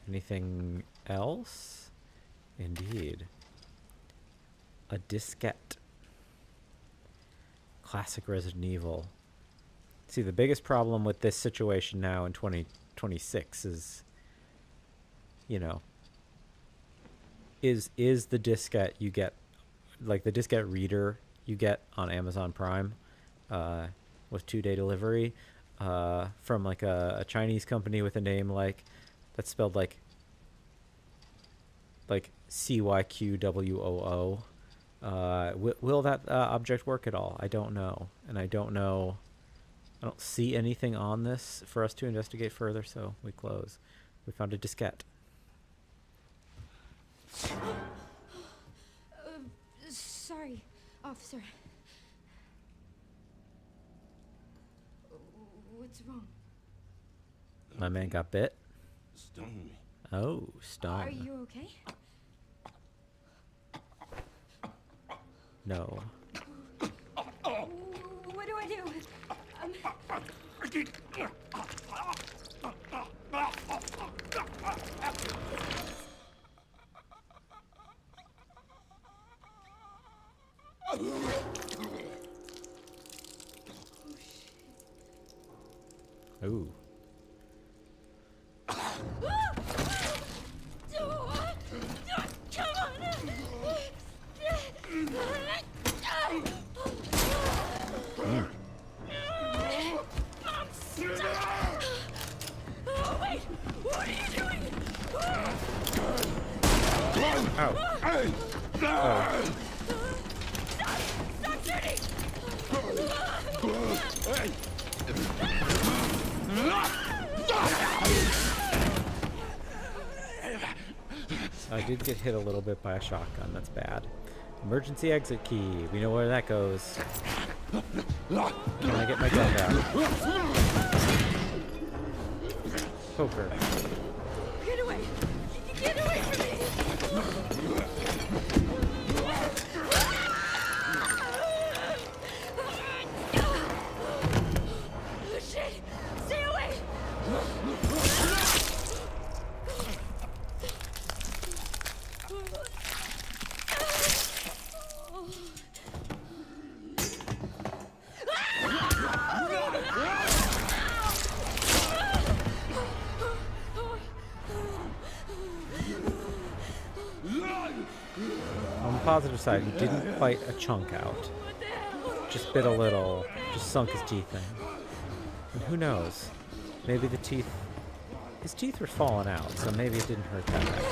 Anything else? Indeed. A diskette. Classic Resident Evil. See, the biggest problem with this situation now in 2026 is, you know, is the diskette you get, like the diskette reader you get on Amazon Prime with 2-day delivery from like a Chinese company with a name like that's spelled like CYQWOO. Will that object work at all? I don't know, and I don't see anything on this for us to investigate further, so we close. We found a diskette. Sorry, officer. What's wrong? My man got bit. Stung me. Oh, stung. Are you okay? No. What do I do? Ooh. Come on! did get hit a little bit by a shotgun. That's bad. Emergency exit key. We know where that goes. Can I get my gun out? Poker. Get away! Get away from me! Oh, shit! Stay away! On the positive side, he didn't bite a chunk out. Just bit a little. Just sunk his teeth in. And who knows? Maybe the teeth... His teeth were falling out, so maybe it didn't hurt that much.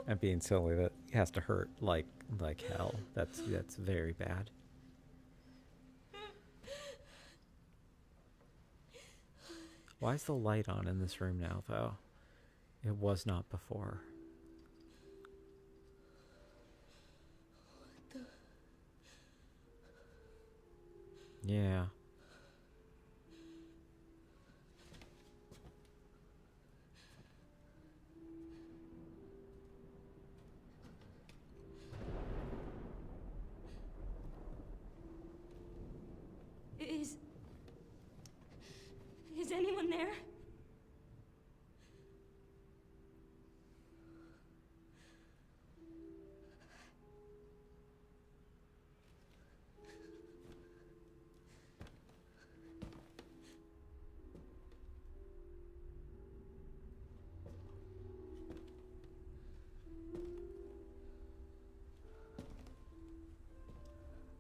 I'm being silly. That has to hurt like hell. That's very bad. Why is the light on in this room now, though? It was not before. Yeah. Is anyone there?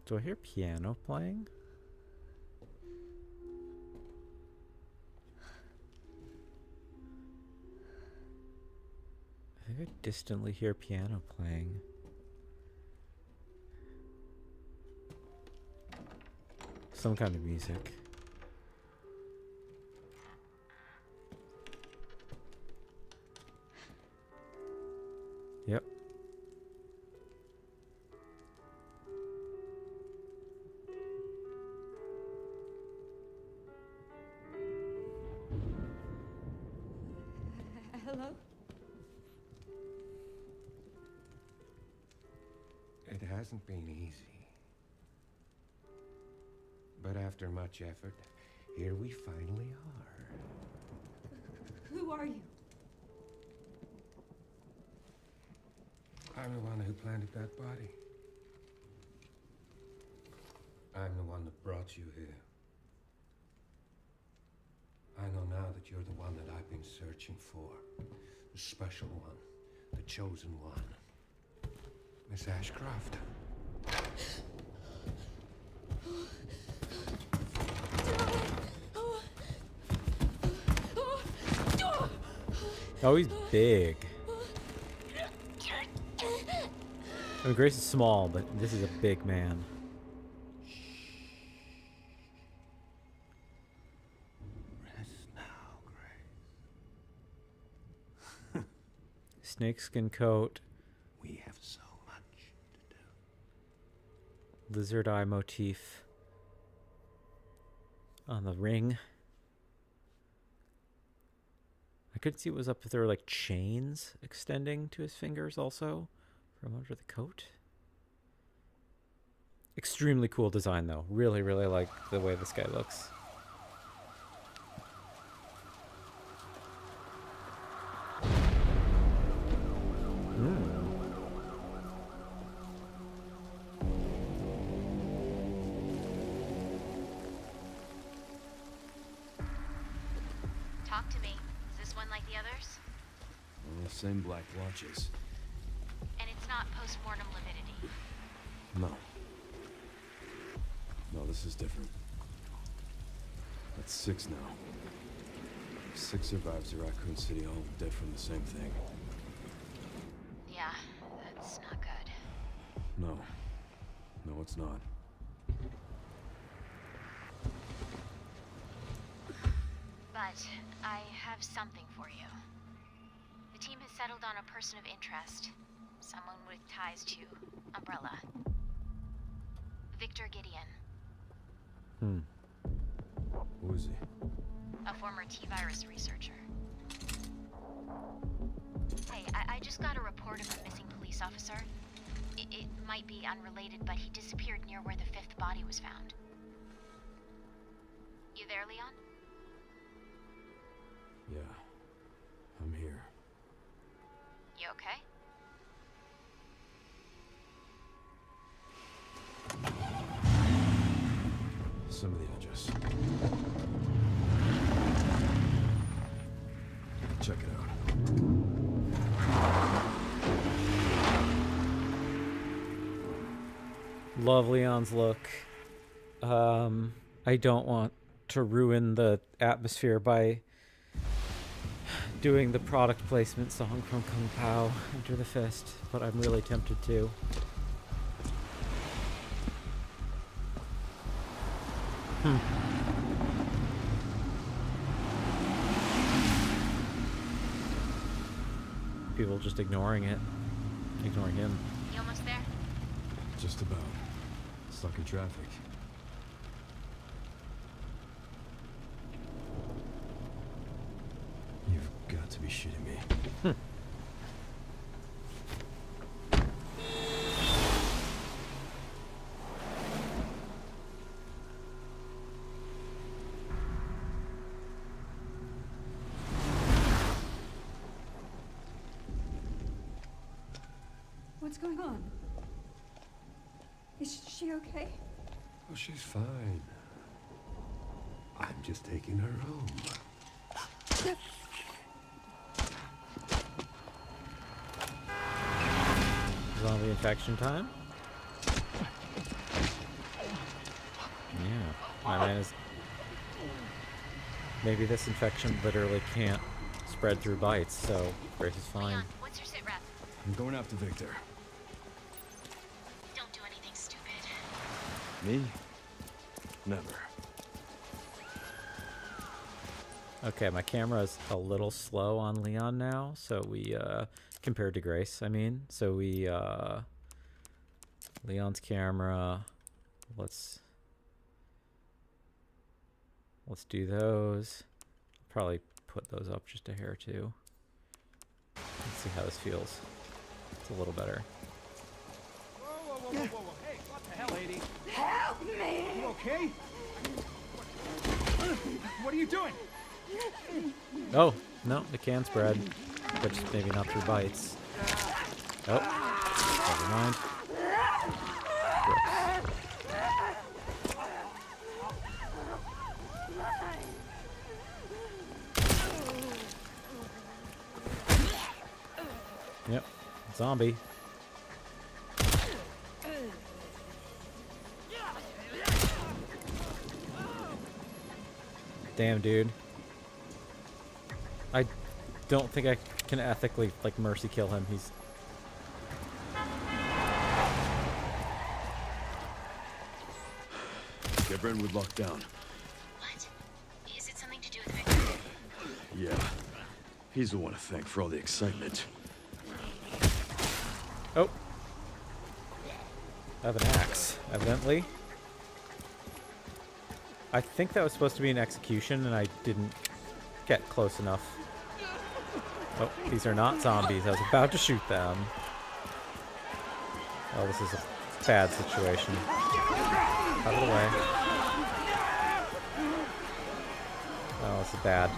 Do I hear piano playing? I think I distantly hear piano playing. Some kind of music. Yep. Hello? It hasn't been easy. But after much effort, here we finally are. Who are you? I'm the one who planted that body. I'm the one that brought you here. I know now that you're the one that I've been searching for. The special one. The chosen one. Miss Ashcroft. Oh, he's big. I mean, Grace is small, but this is a big man. Rest now, Grace. Snakeskin coat. We have so much to do. Lizard eye motif on the ring. I couldn't see what was up if there were like chains extending to his fingers also from under the coat. Extremely cool design though. Really, really like the way this guy looks. Talk to me. Is this one like the others? Well, same black blotches. And it's not post-mortem lividity. No. No, this is different. That's 6 now. 6 survivors of Raccoon City, all dead from the same thing. Yeah, that's not good. No. No, it's not. But I have something for you. The team has settled on a person of interest. Someone with ties to Umbrella. Victor Gideon. Who is he? A former T-virus researcher. Hey, I just got a report of a missing police officer. It might be unrelated, but he disappeared near where the 5th body was found. You there, Leon? Yeah. I'm here. You okay? Some of the edges. Check it out. Love Leon's look. I don't want to ruin the atmosphere by doing the product placement song from Kung Pao, Enter the Fist, but I'm really tempted to. People just ignoring it. Ignoring him. You almost there? Just about. Stuck in traffic. You've got to be shitting me. What's going on? Is she okay? Oh, she's fine. I'm just taking her home. Zombie infection time? Yeah. My man is... Maybe this infection literally can't spread through bites, so Grace is fine. Leon, what's your sit rep? I'm going after Victor. Don't do anything stupid. Me? Never. Okay, my camera's a little slow on Leon now, so we, compared to Grace, I mean. So we, Leon's camera, let's do those. Probably put those up just a hair too. Let's see how this feels. It's a little better. Whoa. Hey, what the hell, lady? Help me! You okay? What are you doing? Oh, no, it can spread, but just maybe not through bites. Oh, never mind. Whoops. Yep, zombie. Damn, dude. I don't think I can ethically, like, mercy kill him. He's... Get Brentwood locked down. What? Is it something to do with Victor? Yeah. He's the one to thank for all the excitement. Oh. I have an axe, evidently. I think that was supposed to be an execution, and I didn't get close enough. Oh, these are not zombies. I was about to shoot them. Oh, this is a bad situation. Out of the way. Oh, this is bad.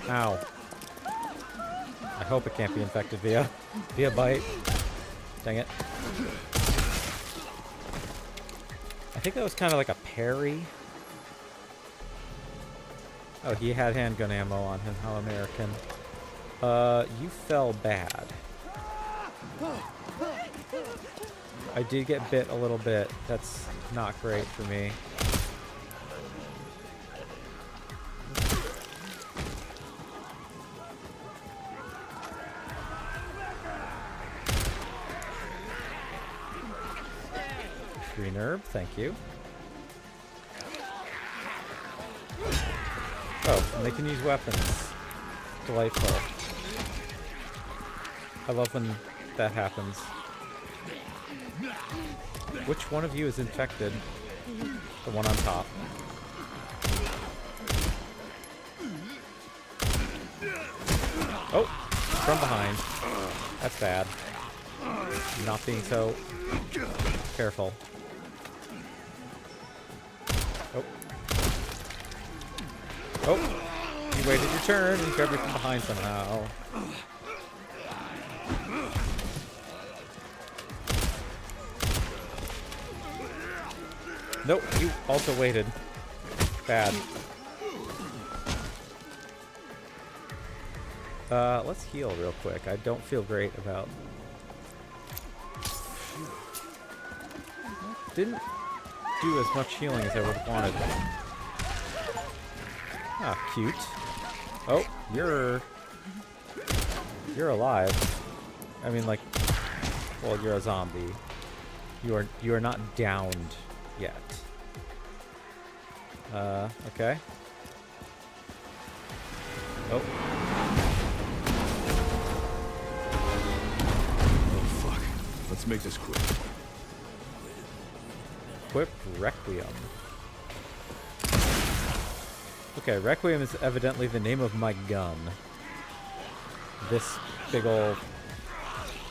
Ow. I hope it can't be infected via bite. Dang it. I think that was kind of like a parry. Oh, he had handgun ammo on him. How American. You fell bad. I did get bit a little bit. That's not great for me. Green herb, thank you. Oh, and they can use weapons. Delightful. I love when that happens. Which one of you is infected? The one on top. Oh! From behind. That's bad. Not being so careful. Oh. Oh! You waited your turn and grabbed me from behind somehow. Nope, you also waited. Bad. Let's heal real quick. I don't feel great about... Didn't do as much healing as I would have wanted. Ah, cute. Oh, you're alive. I mean, like, well, you're a zombie. You are not downed yet. Okay. Oh. Oh, fuck. Let's make this quick. Equip Requiem. Okay, Requiem is evidently the name of my gun. This big ol'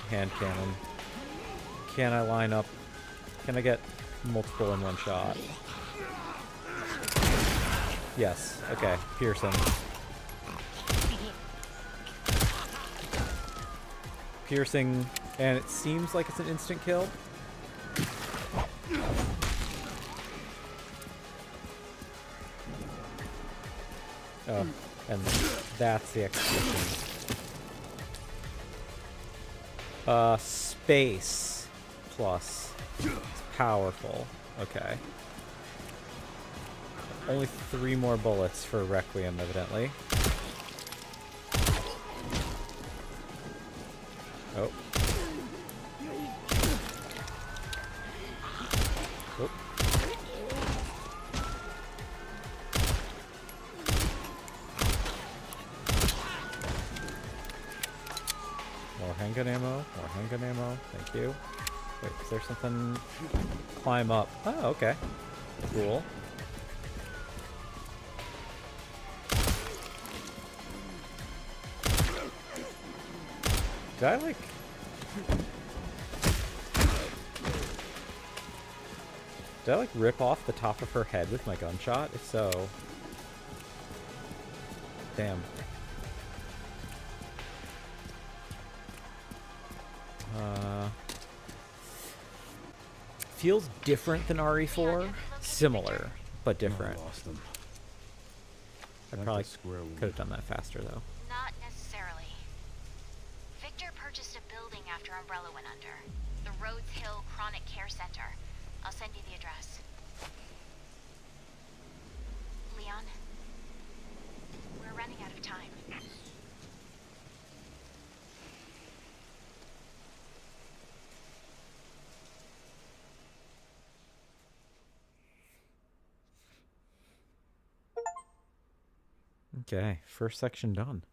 hand cannon. Can I line up? Can I get multiple in one shot? Yes. Okay. Pierce him. Piercing, and it seems like it's an instant kill. Oh, and that's the execution. Space plus. It's powerful. Okay. Only 3 more bullets for Requiem, evidently. Oh. Oh. More handgun ammo. More handgun ammo. Thank you. Wait, is there something? Climb up. Oh, okay. Cool. Did I, like... Did I, like, rip off the top of her head with my gunshot? If so... Damn. Feels different than RE4. Similar, but different. I lost them. I probably could have done that faster, though. Not necessarily. Victor purchased a building after Umbrella went under. The Rhodes Hill Chronic Care Center. I'll send you the address. Leon, we're running out of time. Okay, first section done.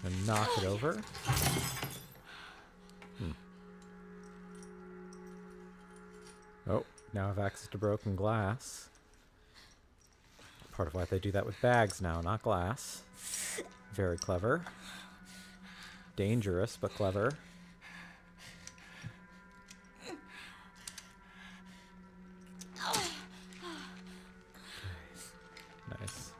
And knock it over. Oh, now I have access to broken glass. Part of why they do that with bags now, not glass. Very clever. Dangerous, but clever. Nice.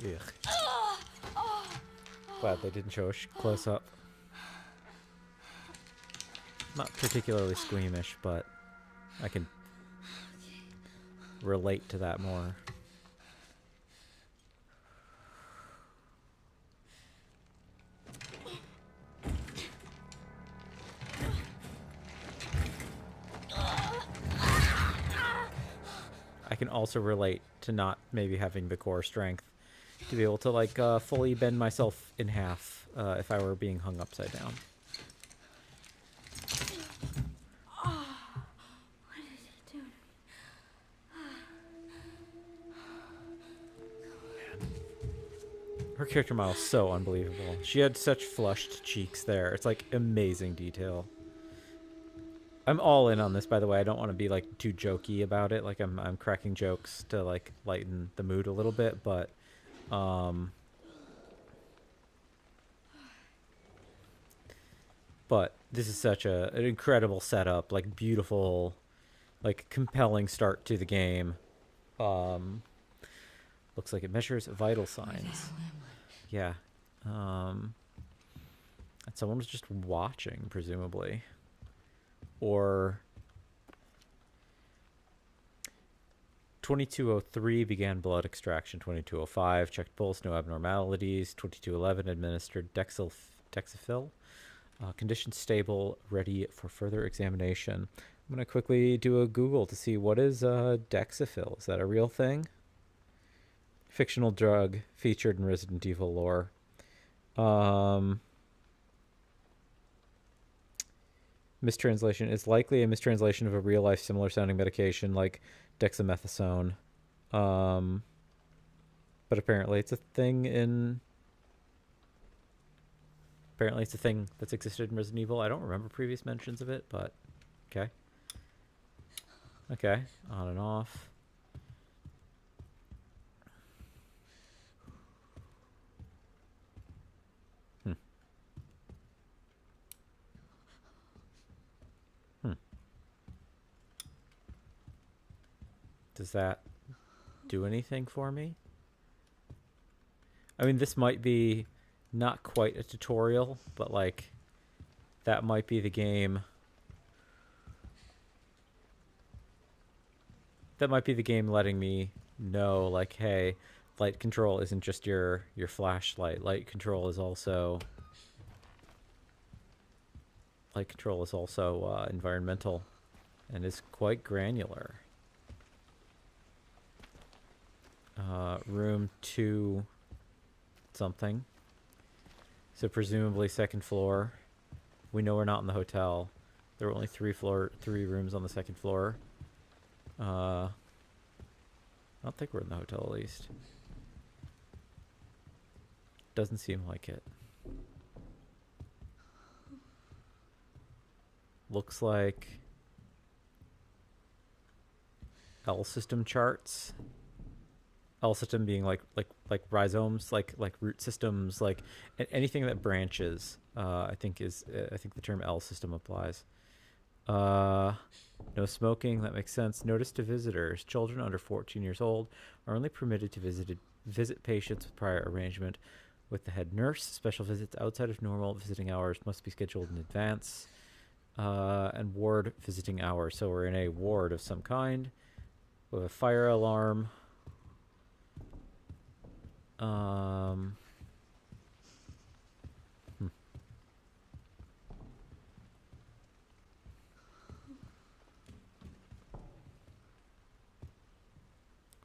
Ugh. Glad they didn't show a close up. Not particularly squeamish, but I can relate to that more. I can also relate to not maybe having the core strength to be able to like fully bend myself in half if I were being hung upside down. What is it doing? Her character model is so unbelievable. She had such flushed cheeks there. It's like amazing detail. I'm all in on this, by the way. I don't want to be like too jokey about it. Like I'm cracking jokes to like lighten the mood a little bit, but this is such an incredible setup, like beautiful, like compelling start to the game. Looks like it measures vital signs. Yeah. And someone was just watching, presumably. Or 2203 began blood extraction. 2205 checked pulse, no abnormalities. 2211 administered Dexafil. Condition stable, ready for further examination. I'm going to quickly do a Google to see what is Dexafil. Is that a real thing? Fictional drug featured in Resident Evil lore. Mistranslation is likely a mistranslation of a real-life similar-sounding medication like dexamethasone. But apparently it's a thing in... Apparently it's a thing that's existed in Resident Evil. I don't remember previous mentions of it, but... Okay. Okay. On and off. Does that do anything for me? I mean, this might be not quite a tutorial, but like that might be the game. That might be the game letting me know, like, hey, light control isn't just your flashlight. Light control is also environmental and is quite granular. Room 2 something. So presumably second floor. We know we're not in the hotel. There were only three rooms on the second floor. I don't think we're in the hotel, at least. Doesn't seem like it. Looks like L system charts. L system being like rhizomes, like root systems, like anything that branches. I think the term L system applies. No smoking. That makes sense. Notice to visitors: children under 14 years old are only permitted to visit patients with prior arrangement with the head nurse. Special visits outside of normal visiting hours must be scheduled in advance. And ward visiting hours. So we're in a ward of some kind with a fire alarm.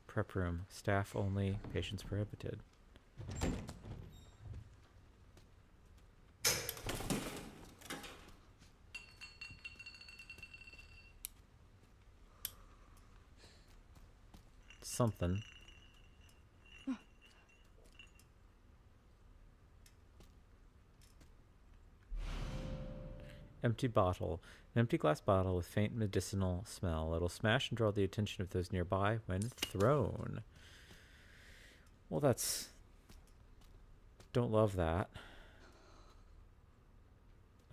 Prep room. Staff only. Patients prohibited. something. Empty bottle. An empty glass bottle with faint medicinal smell. It'll smash and draw the attention of those nearby when thrown. Well, that's... Don't love that.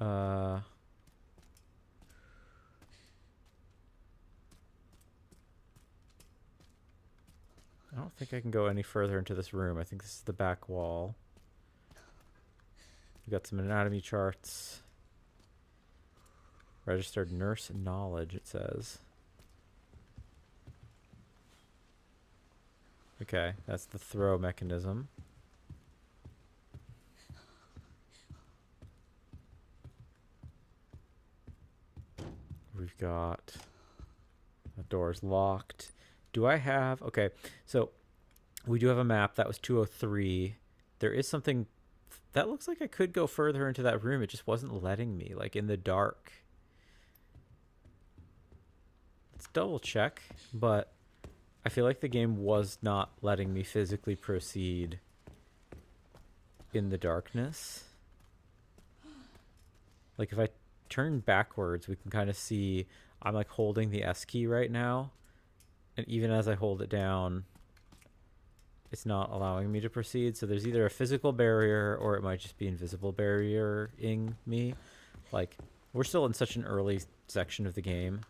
I don't think I can go any further into this room. I think this is the back wall. We've got some anatomy charts. Registered nurse knowledge, it says. Okay, that's the throw mechanism. We've got... The door's locked. Do I have... Okay, so we do have a map. That was 203. There is something... That looks like I could go further into that room. It just wasn't letting me, like in the dark. Let's double check, but I feel like the game was not letting me physically proceed in the darkness. Like if I turn backwards, we can kind of see I'm like holding the S key right now. And even as I hold it down, it's not allowing me to proceed. So there's either a physical barrier or it might just be invisible barrier-ing me. Like, we're still in such an early section of the game.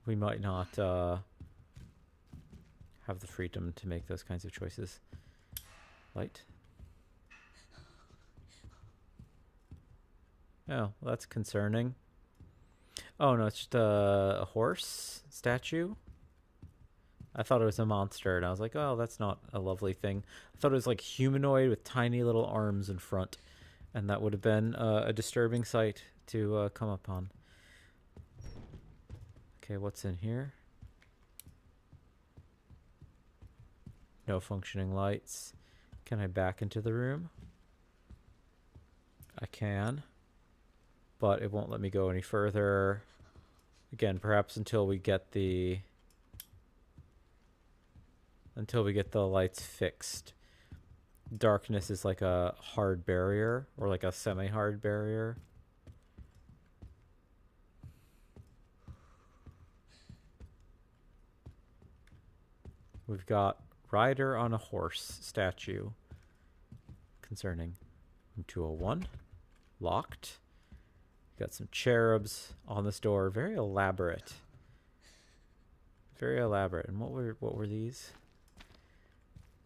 We might not have the freedom to make those kinds of choices. Light. Oh, well, that's concerning. Oh, no, it's just a horse statue. I thought it was a monster, and I was like, oh, that's not a lovely thing. I thought it was like humanoid with tiny little arms in front, and that would have been a disturbing sight to come upon. Okay, what's in here? No functioning lights. Can I back into the room? I can. But it won't let me go any further. Again, perhaps until we get the lights fixed. Darkness is like a hard barrier, or like a semi-hard barrier. We've got rider on a horse statue. Concerning. 201. Locked. Got some cherubs on this door. Very elaborate. Very elaborate. And what were these?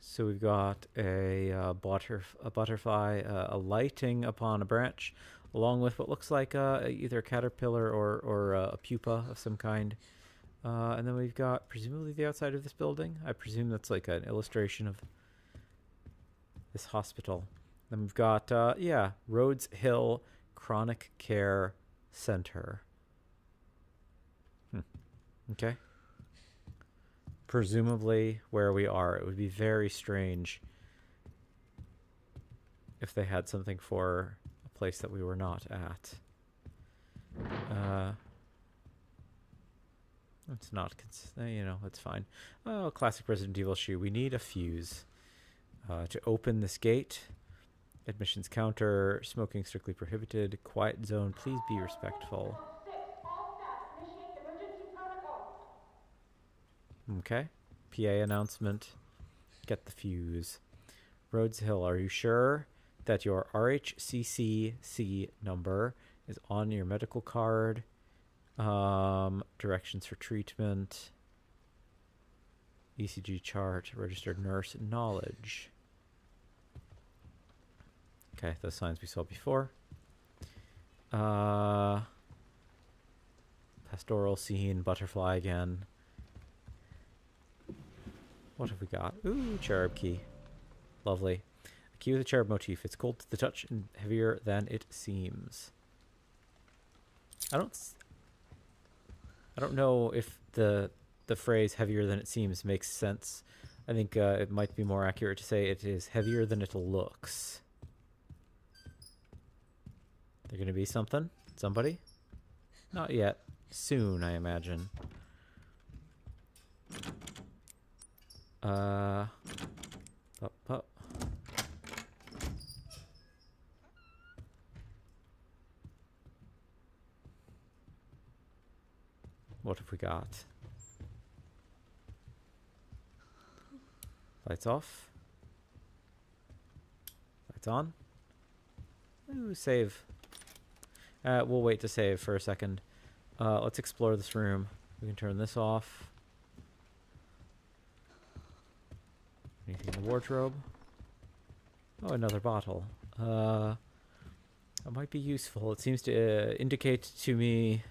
So we've got a butterfly alighting upon a branch, along with what looks like either a caterpillar or a pupa of some kind. And then we've got presumably the outside of this building. I presume that's like an illustration of this hospital. Then we've got Rhodes Hill Chronic Care Center. Okay. Presumably where we are. It would be very strange if they had something for a place that we were not at. It's not, it's fine. Oh, classic Resident Evil shoe. We need a fuse to open this gate. Admissions counter, smoking strictly prohibited, quiet zone, please be respectful. Okay. PA announcement. Get the fuse. Rhodes Hill, are you sure that your RHCCC number is on your medical card? Directions for treatment. ECG chart, registered nurse knowledge. Okay, those signs we saw before. Pastoral scene, butterfly again. What have we got? Ooh, cherub key. Lovely. A key with a cherub motif. It's cold to the touch and heavier than it seems. I don't know if the phrase heavier than it seems makes sense. I think it might be more accurate to say it is heavier than it looks. There going to be something? Somebody? Not yet. Soon, I imagine. Pup. What have we got? Lights off. Lights on. Ooh, save. We'll wait to save for a second. Let's explore this room. We can turn this off. Anything in the wardrobe? Oh, another bottle. That might be useful. It seems to indicate to me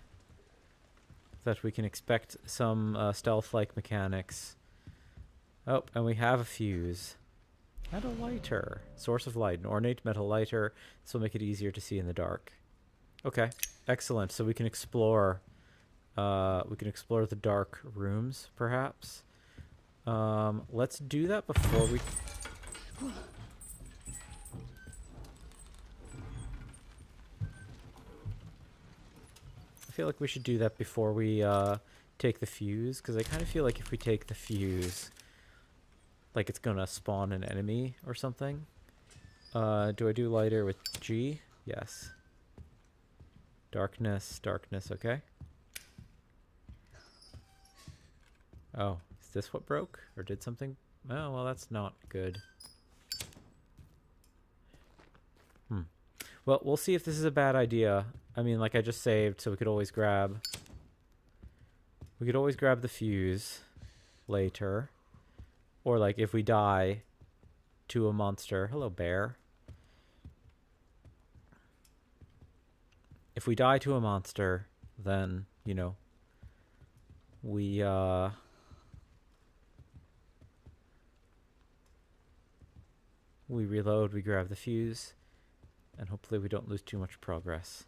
that we can expect some stealth-like mechanics. Oh, and we have a fuse. And a lighter. Source of light. An ornate metal lighter. This will make it easier to see in the dark. Okay, excellent. So we can explore the dark rooms, perhaps. Let's do that before we... I feel like we should do that before we take the fuse, because I kind of feel like if we take the fuse, like it's gonna spawn an enemy or something. Do I do lighter with G? Yes. Darkness, darkness, okay. Oh, is this what broke? Or did something? Oh, well, that's not good. Well, we'll see if this is a bad idea. I mean, like I just saved, so we could always grab... We could always grab the fuse later. Or, like, if we die to a monster... Hello, bear. If we die to a monster, then, you know, we reload, we grab the fuse, and hopefully we don't lose too much progress.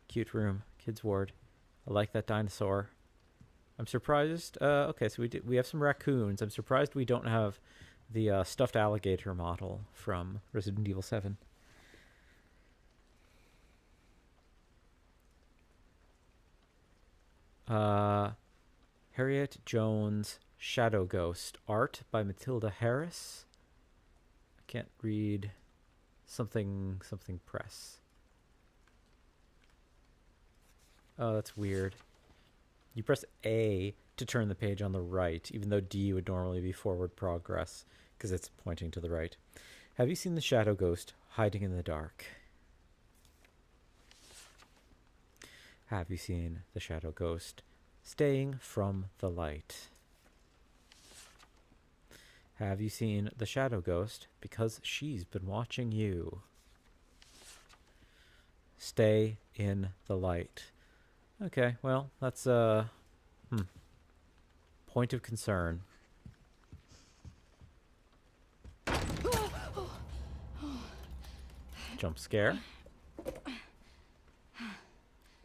Cute room, kids ward. I like that dinosaur. I'm surprised. Okay, so we have some raccoons. I'm surprised we don't have the stuffed alligator model from Resident Evil 7. Harriet Jones Shadow Ghost. Art by Matilda Harris. I can't read. Something press. Oh, that's weird. You press A to turn the page on the right, even though D would normally be forward progress, because it's pointing to the right. Have you seen the Shadow Ghost hiding in the dark? Have you seen the Shadow Ghost staying from the light? Have you seen the Shadow Ghost because she's been watching you? Stay in the light. Okay, well, that's point of concern. Jump scare.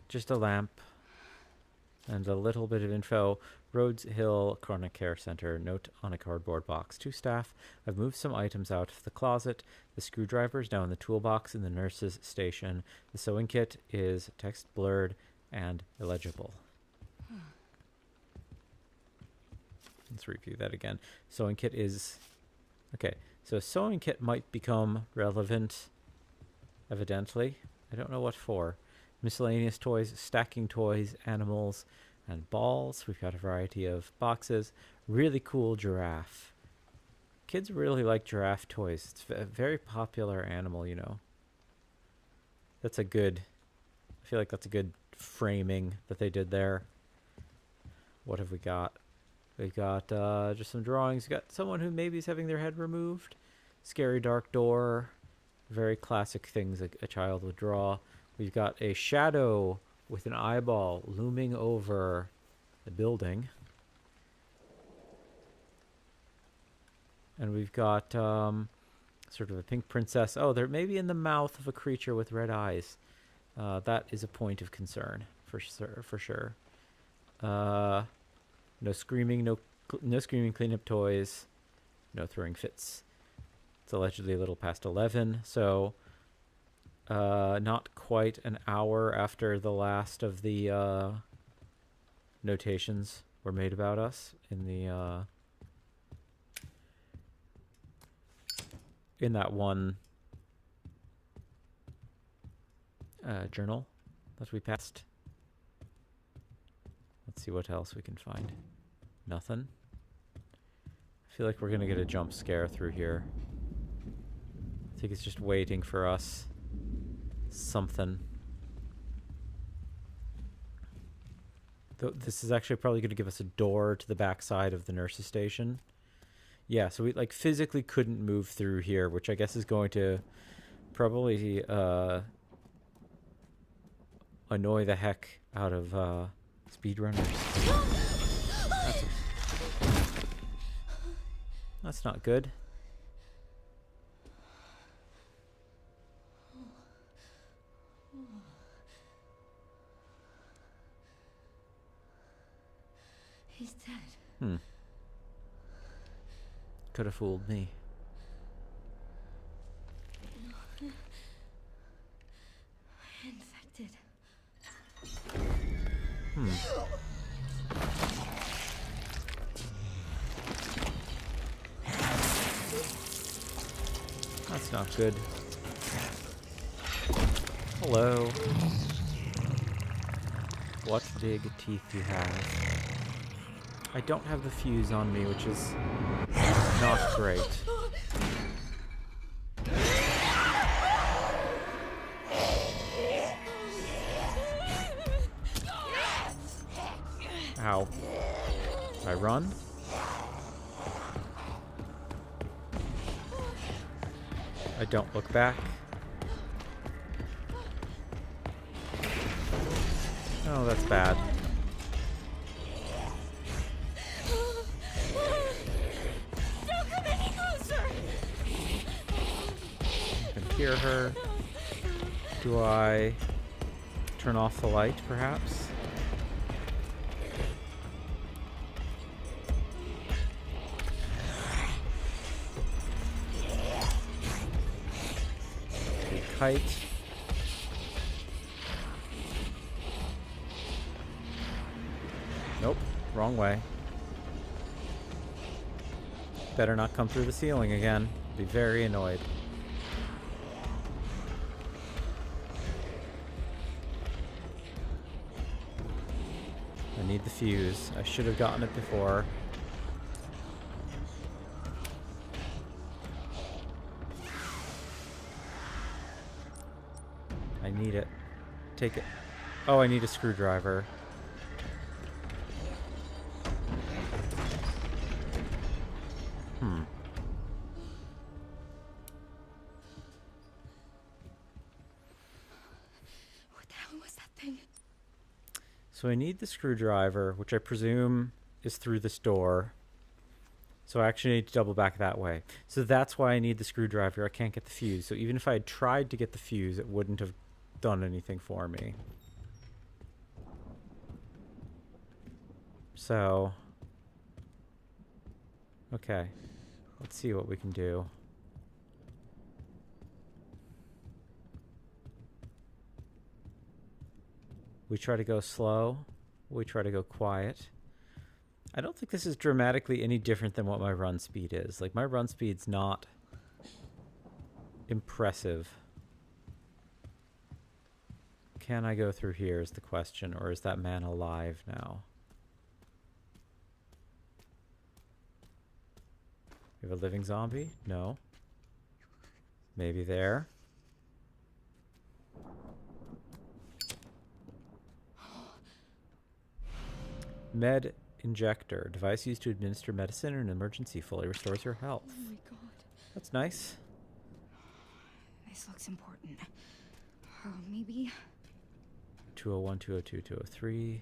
Just a lamp. And a little bit of info. Rhodes Hill Chronic Care Center. Note on a cardboard box. To staff, I've moved some items out of the closet. The screwdriver is now in the toolbox in the nurse's station. The sewing kit is text blurred and illegible. Let's review that again. Sewing kit is... Okay, so sewing kit might become relevant, evidently. I don't know what for. Miscellaneous toys, stacking toys, animals, and balls. We've got a variety of boxes. Really cool giraffe. Kids really like giraffe toys. It's a very popular animal, you know. That's a good... I feel like that's a good framing that they did there. What have we got? We've got just some drawings. We've got someone who maybe is having their head removed. Scary dark door. Very classic things a child would draw. We've got a shadow with an eyeball looming over the building. And we've got sort of a pink princess. Oh, they're maybe in the mouth of a creature with red eyes. That is a point of concern, for sure. No screaming, no screaming cleanup toys. No throwing fits. It's allegedly a little past 11, so... not quite an hour after the last of the notations were made about us in the in that one journal that we passed. Let's see what else we can find. Nothing. I feel like we're gonna get a jump scare through here. I think it's just waiting for us. Something. This is actually probably going to give us a door to the backside of the nurse's station. Yeah, so we like physically couldn't move through here, which I guess is going to probably annoy the heck out of speedrunners. That's not good. He's dead. Hmm. Could have fooled me. Infected. Hmm. That's not good. Hello. What big teeth you have. I don't have the fuse on me, which is not great. Ow. I run? I don't look back. Oh, that's bad. Don't come any closer! I can hear her. Do I turn off the light, perhaps? Big kite. Nope, wrong way. Better not come through the ceiling again. Be very annoyed. I need the fuse. I should have gotten it before. I need it. Take it. Oh, I need a screwdriver. What the hell was that thing? So I need the screwdriver, which I presume is through this door. So I actually need to double back that way. So that's why I need the screwdriver. I can't get the fuse. So even if I had tried to get the fuse, it wouldn't have done anything for me. So, okay. Let's see what we can do. We try to go slow. We try to go quiet. I don't think this is dramatically any different than what my run speed is. Like, my run speed's not impressive. Can I go through here is the question, or is that man alive now? We have a living zombie? No. Maybe there. Med injector. Device used to administer medicine in an emergency. Fully restores your health. Oh my god. That's nice. This looks important. Oh, maybe. 201, 202, 203.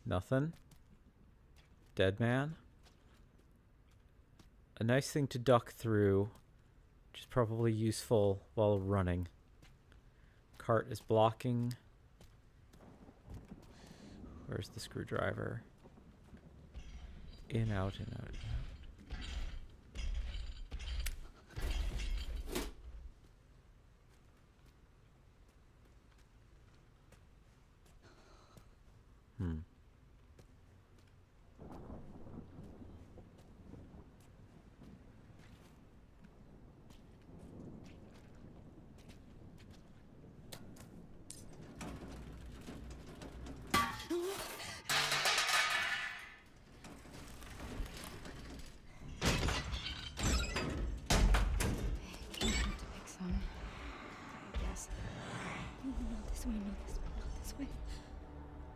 Nothing. Dead man. A nice thing to duck through, which is probably useful while running. Cart is blocking. Where's the screwdriver? In, out, in, out, in, out.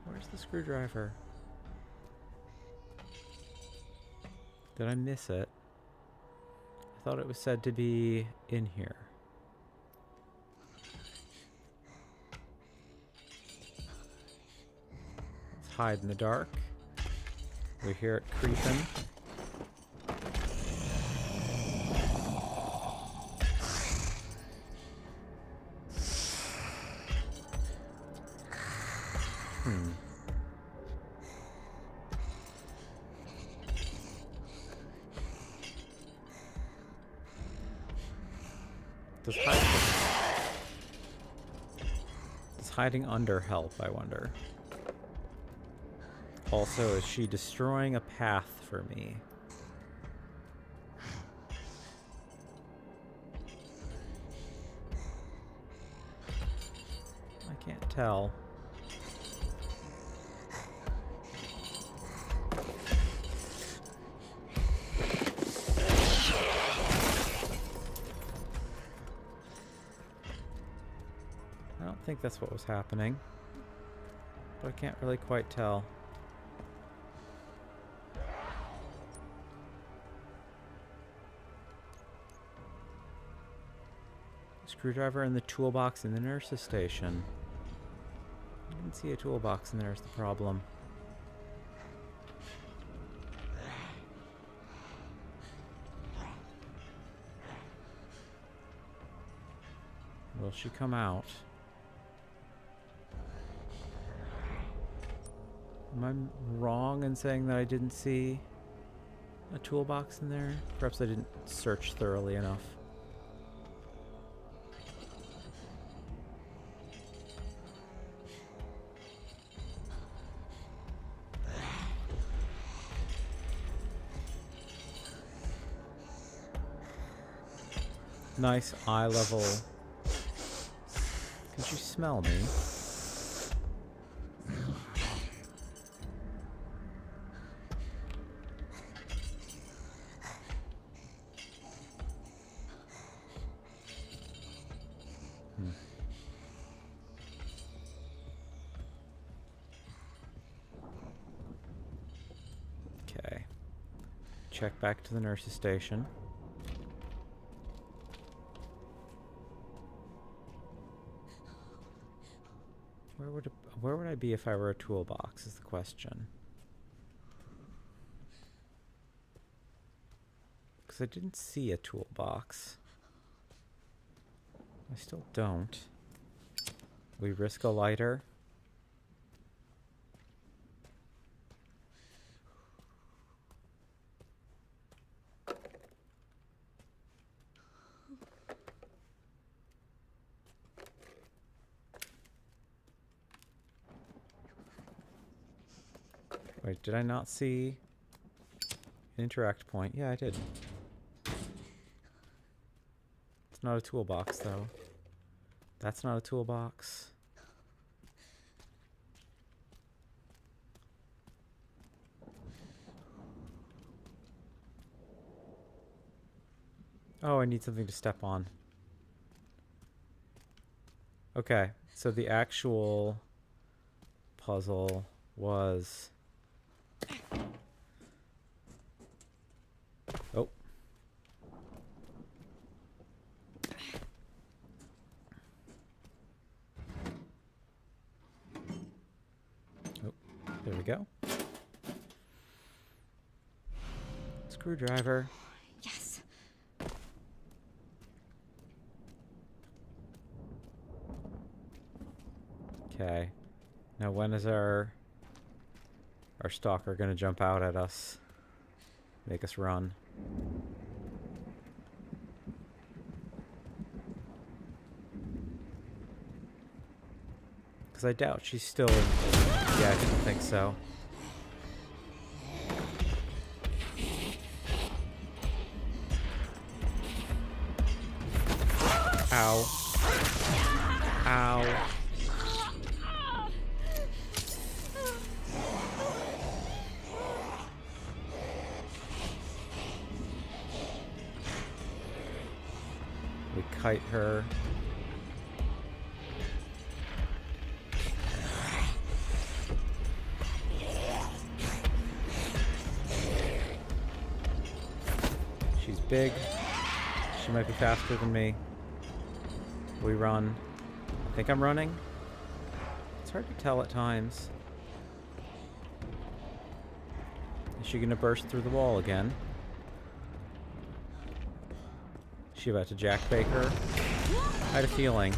Where's the screwdriver? Did I miss it? I thought it was said to be in here. Let's hide in the dark. We hear it creeping. Does hiding under help, I wonder? Also, is she destroying a path for me? I can't tell. I don't think that's what was happening, but I can't really quite tell. Screwdriver in the toolbox in the nurse's station. I didn't see a toolbox in there is the problem. Will she come out? Am I wrong in saying that I didn't see a toolbox in there? Perhaps I didn't search thoroughly enough. Nice eye level. Could you smell me? Okay. Check back to the nurse's station. Where would I be if I were a toolbox is the question. Because I didn't see a toolbox. I still don't. We risk a lighter. Wait, did I not see an interact point? Yeah, I did. It's not a toolbox, though. That's not a toolbox. Oh, I need something to step on. Okay, so the actual puzzle was... Oh. Oh, there we go. Screwdriver. Yes. Okay. Now when is our our stalker gonna jump out at us, make us run. Because I doubt she's still... Yeah, I didn't think so. Ow. Ow. We kite her. She's big. She might be faster than me. We run. I think I'm running. It's hard to tell at times. Is she gonna burst through the wall again? Is she about to jackbait her? I had a feeling.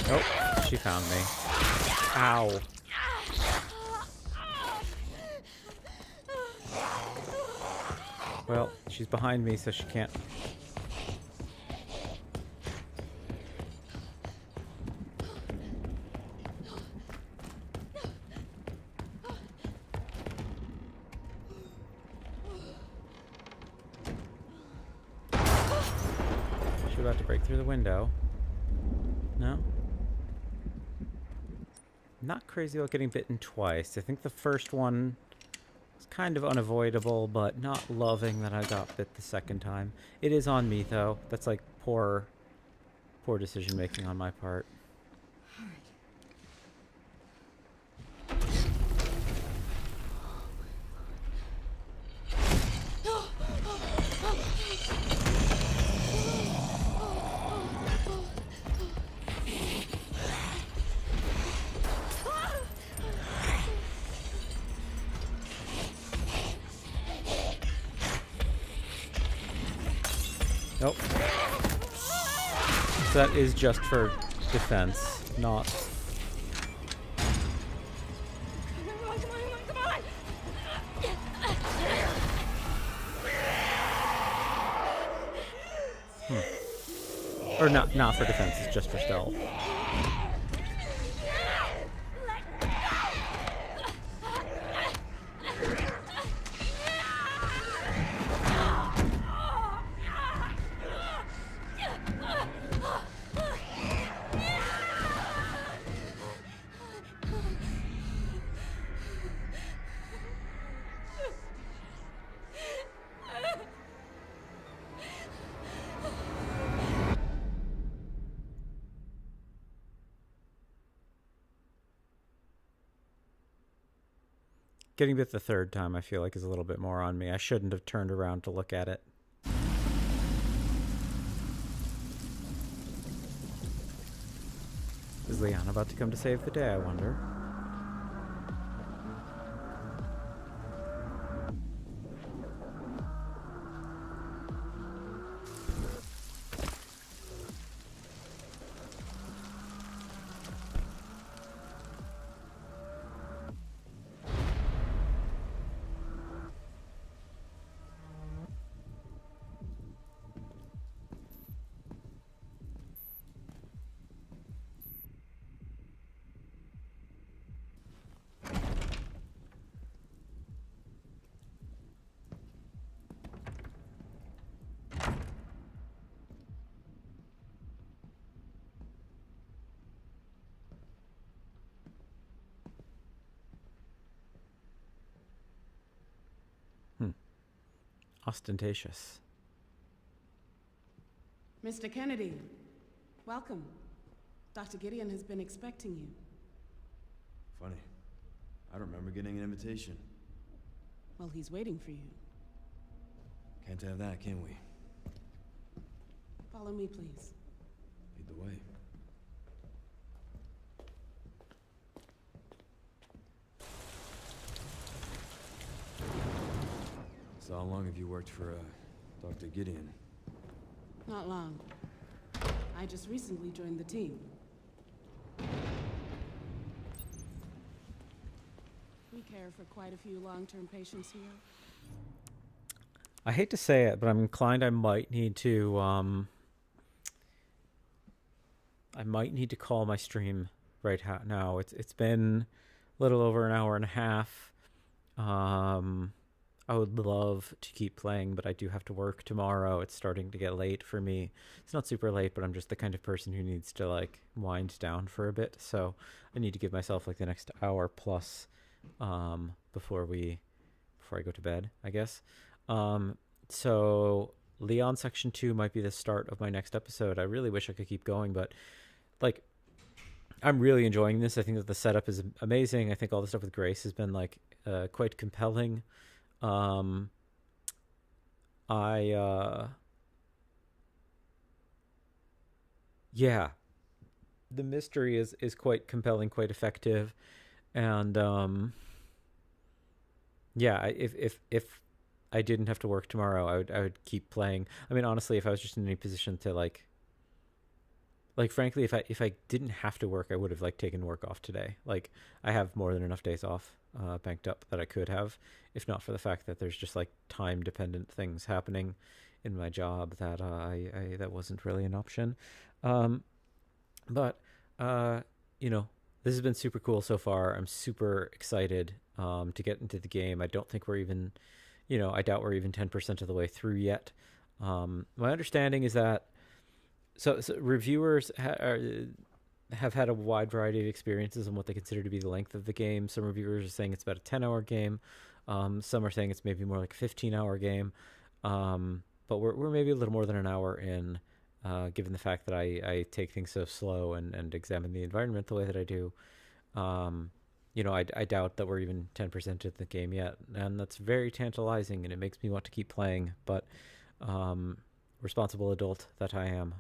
Oh, she found me. Ow. Well, she's behind me, so she can't. She's about to break through the window. No? Not crazy about getting bitten twice. I think the first one was kind of unavoidable, but not loving that I got bit the second time. It is on me, though. That's like poor decision making on my part. Nope. So that is just for defense, not... Or not for defense, it's just for stealth. Getting bit the third time, I feel like, is a little bit more on me. I shouldn't have turned around to look at it. Is Leon about to come to save the day, I wonder? Ostentatious. Mr. Kennedy, welcome. Dr. Gideon has been expecting you. Funny. I don't remember getting an invitation. Well, he's waiting for you. Can't have that, can we? Follow me, please. Lead the way. So how long have you worked for, Dr. Gideon? Not long. I just recently joined the team. We care for quite a few long-term patients here. I hate to say it, but I'm inclined I might need to call my stream right now. It's been a little over an hour and a half. I would love to keep playing, but I do have to work tomorrow. It's starting to get late for me. It's not super late, but I'm just the kind of person who needs to like wind down for a bit. So I need to give myself like the next hour plus before I go to bed, I guess. So Leon Section 2 might be the start of my next episode. I really wish I could keep going, but like I'm really enjoying this. I think that the setup is amazing. I think all the stuff with Grace has been like quite compelling. Yeah, the mystery is quite compelling, quite effective, and yeah, if I didn't have to work tomorrow, I would keep playing. I mean, honestly, if I was just in any position to like frankly, if I didn't have to work, I would have like taken work off today. Like I have more than enough days off banked up that I could have, if not for the fact that there's just like time dependent things happening in my job that I that wasn't really an option. But you know, this has been super cool so far. I'm super excited to get into the game. I don't think we're even, you know, I doubt we're even 10% of the way through yet. My understanding is that so reviewers have had a wide variety of experiences on what they consider to be the length of the game. Some reviewers are saying it's about a 10-hour game. Some are saying it's maybe more like a 15-hour game. But we're maybe a little more than an hour in, given the fact that I take things so slow and examine the environment the way that I do. You know, I doubt that we're even 10% of the game yet. And that's very tantalizing, and it makes me want to keep playing. But responsible adult that I am,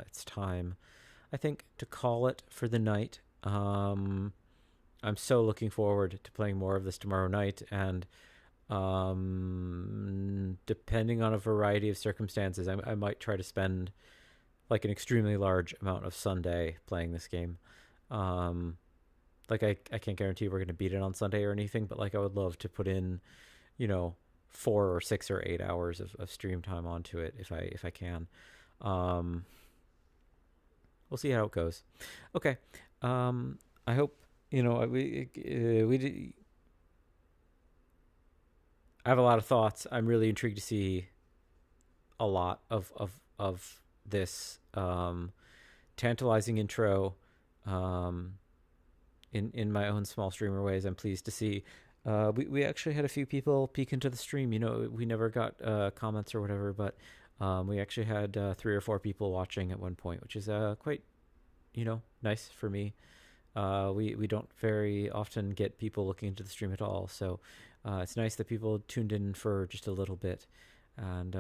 it's time, I think, to call it for the night. I'm so looking forward to playing more of this tomorrow night, and depending on a variety of circumstances, I might try to spend like an extremely large amount of Sunday playing this game. Like I can't guarantee we're going to beat it on Sunday or anything, but like I would love to put in, you know, 4 or 6 or 8 hours of stream time onto it if I can. We'll see how it goes. Okay. I hope, you know, I have a lot of thoughts. I'm really intrigued to see a lot of this tantalizing intro in my own small streamer ways. I'm pleased to see we actually had a few people peek into the stream. You know, we never got comments or whatever, but we actually had 3 or 4 people watching at one point, which is quite, you know, nice for me. We don't very often get people looking into the stream at all, so it's nice that people tuned in for just a little bit, and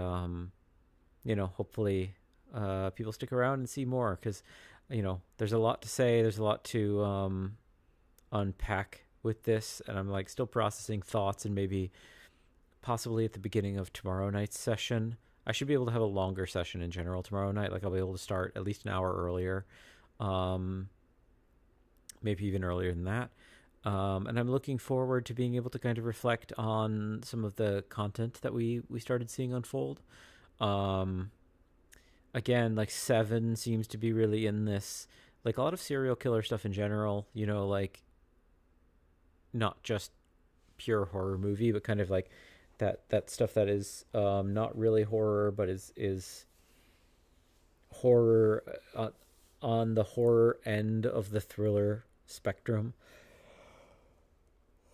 you know, hopefully people stick around and see more, because, you know, there's a lot to say, there's a lot to unpack with this, and I'm like still processing thoughts, and maybe possibly at the beginning of tomorrow night's session I should be able to have a longer session in general tomorrow night. Like I'll be able to start at least an hour earlier, maybe even earlier than that. And I'm looking forward to being able to kind of reflect on some of the content that we started seeing unfold. Again, like 7 seems to be really in this, like a lot of serial killer stuff in general, you know, like not just pure horror movie, but kind of like that stuff that is not really horror, but is horror on the horror end of the thriller spectrum.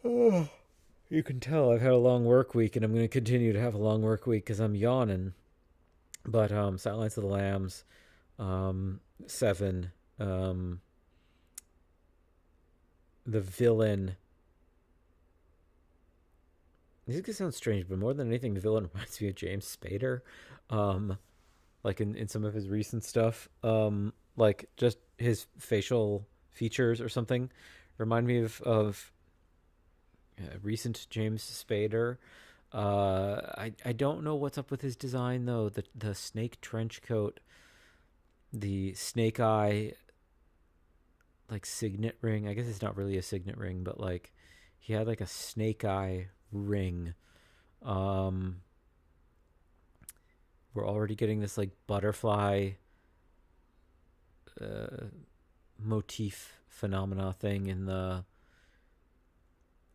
Oh, you can tell I've had a long work week, and I'm going to continue to have a long work week because I'm yawning. But Silence of the Lambs, 7, the villain. This is going to sound strange, but more than anything, the villain reminds me of James Spader. Like in some of his recent stuff. Like just his facial features or something remind me of recent James Spader. I don't know what's up with his design though. The snake trench coat, the snake eye like signet ring. I guess it's not really a signet ring, but like he had like a snake eye ring. We're already getting this like butterfly motif phenomena thing in the,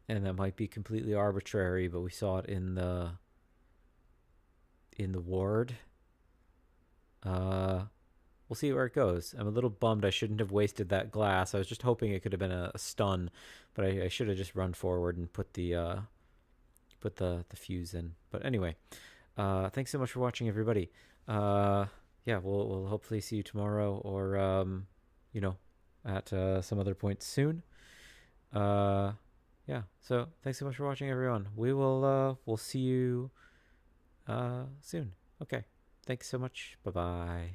and that might be completely arbitrary, but we saw it in the ward. We'll see where it goes. I'm a little bummed I shouldn't have wasted that glass. I was just hoping it could have been a stun, but I should have just run forward and put the fuse in. But anyway, thanks so much for watching, everybody. Yeah, we'll hopefully see you tomorrow, or at some other point soon. Yeah, so thanks so much for watching, everyone. We'll see you soon. Okay, thanks so much. Bye bye.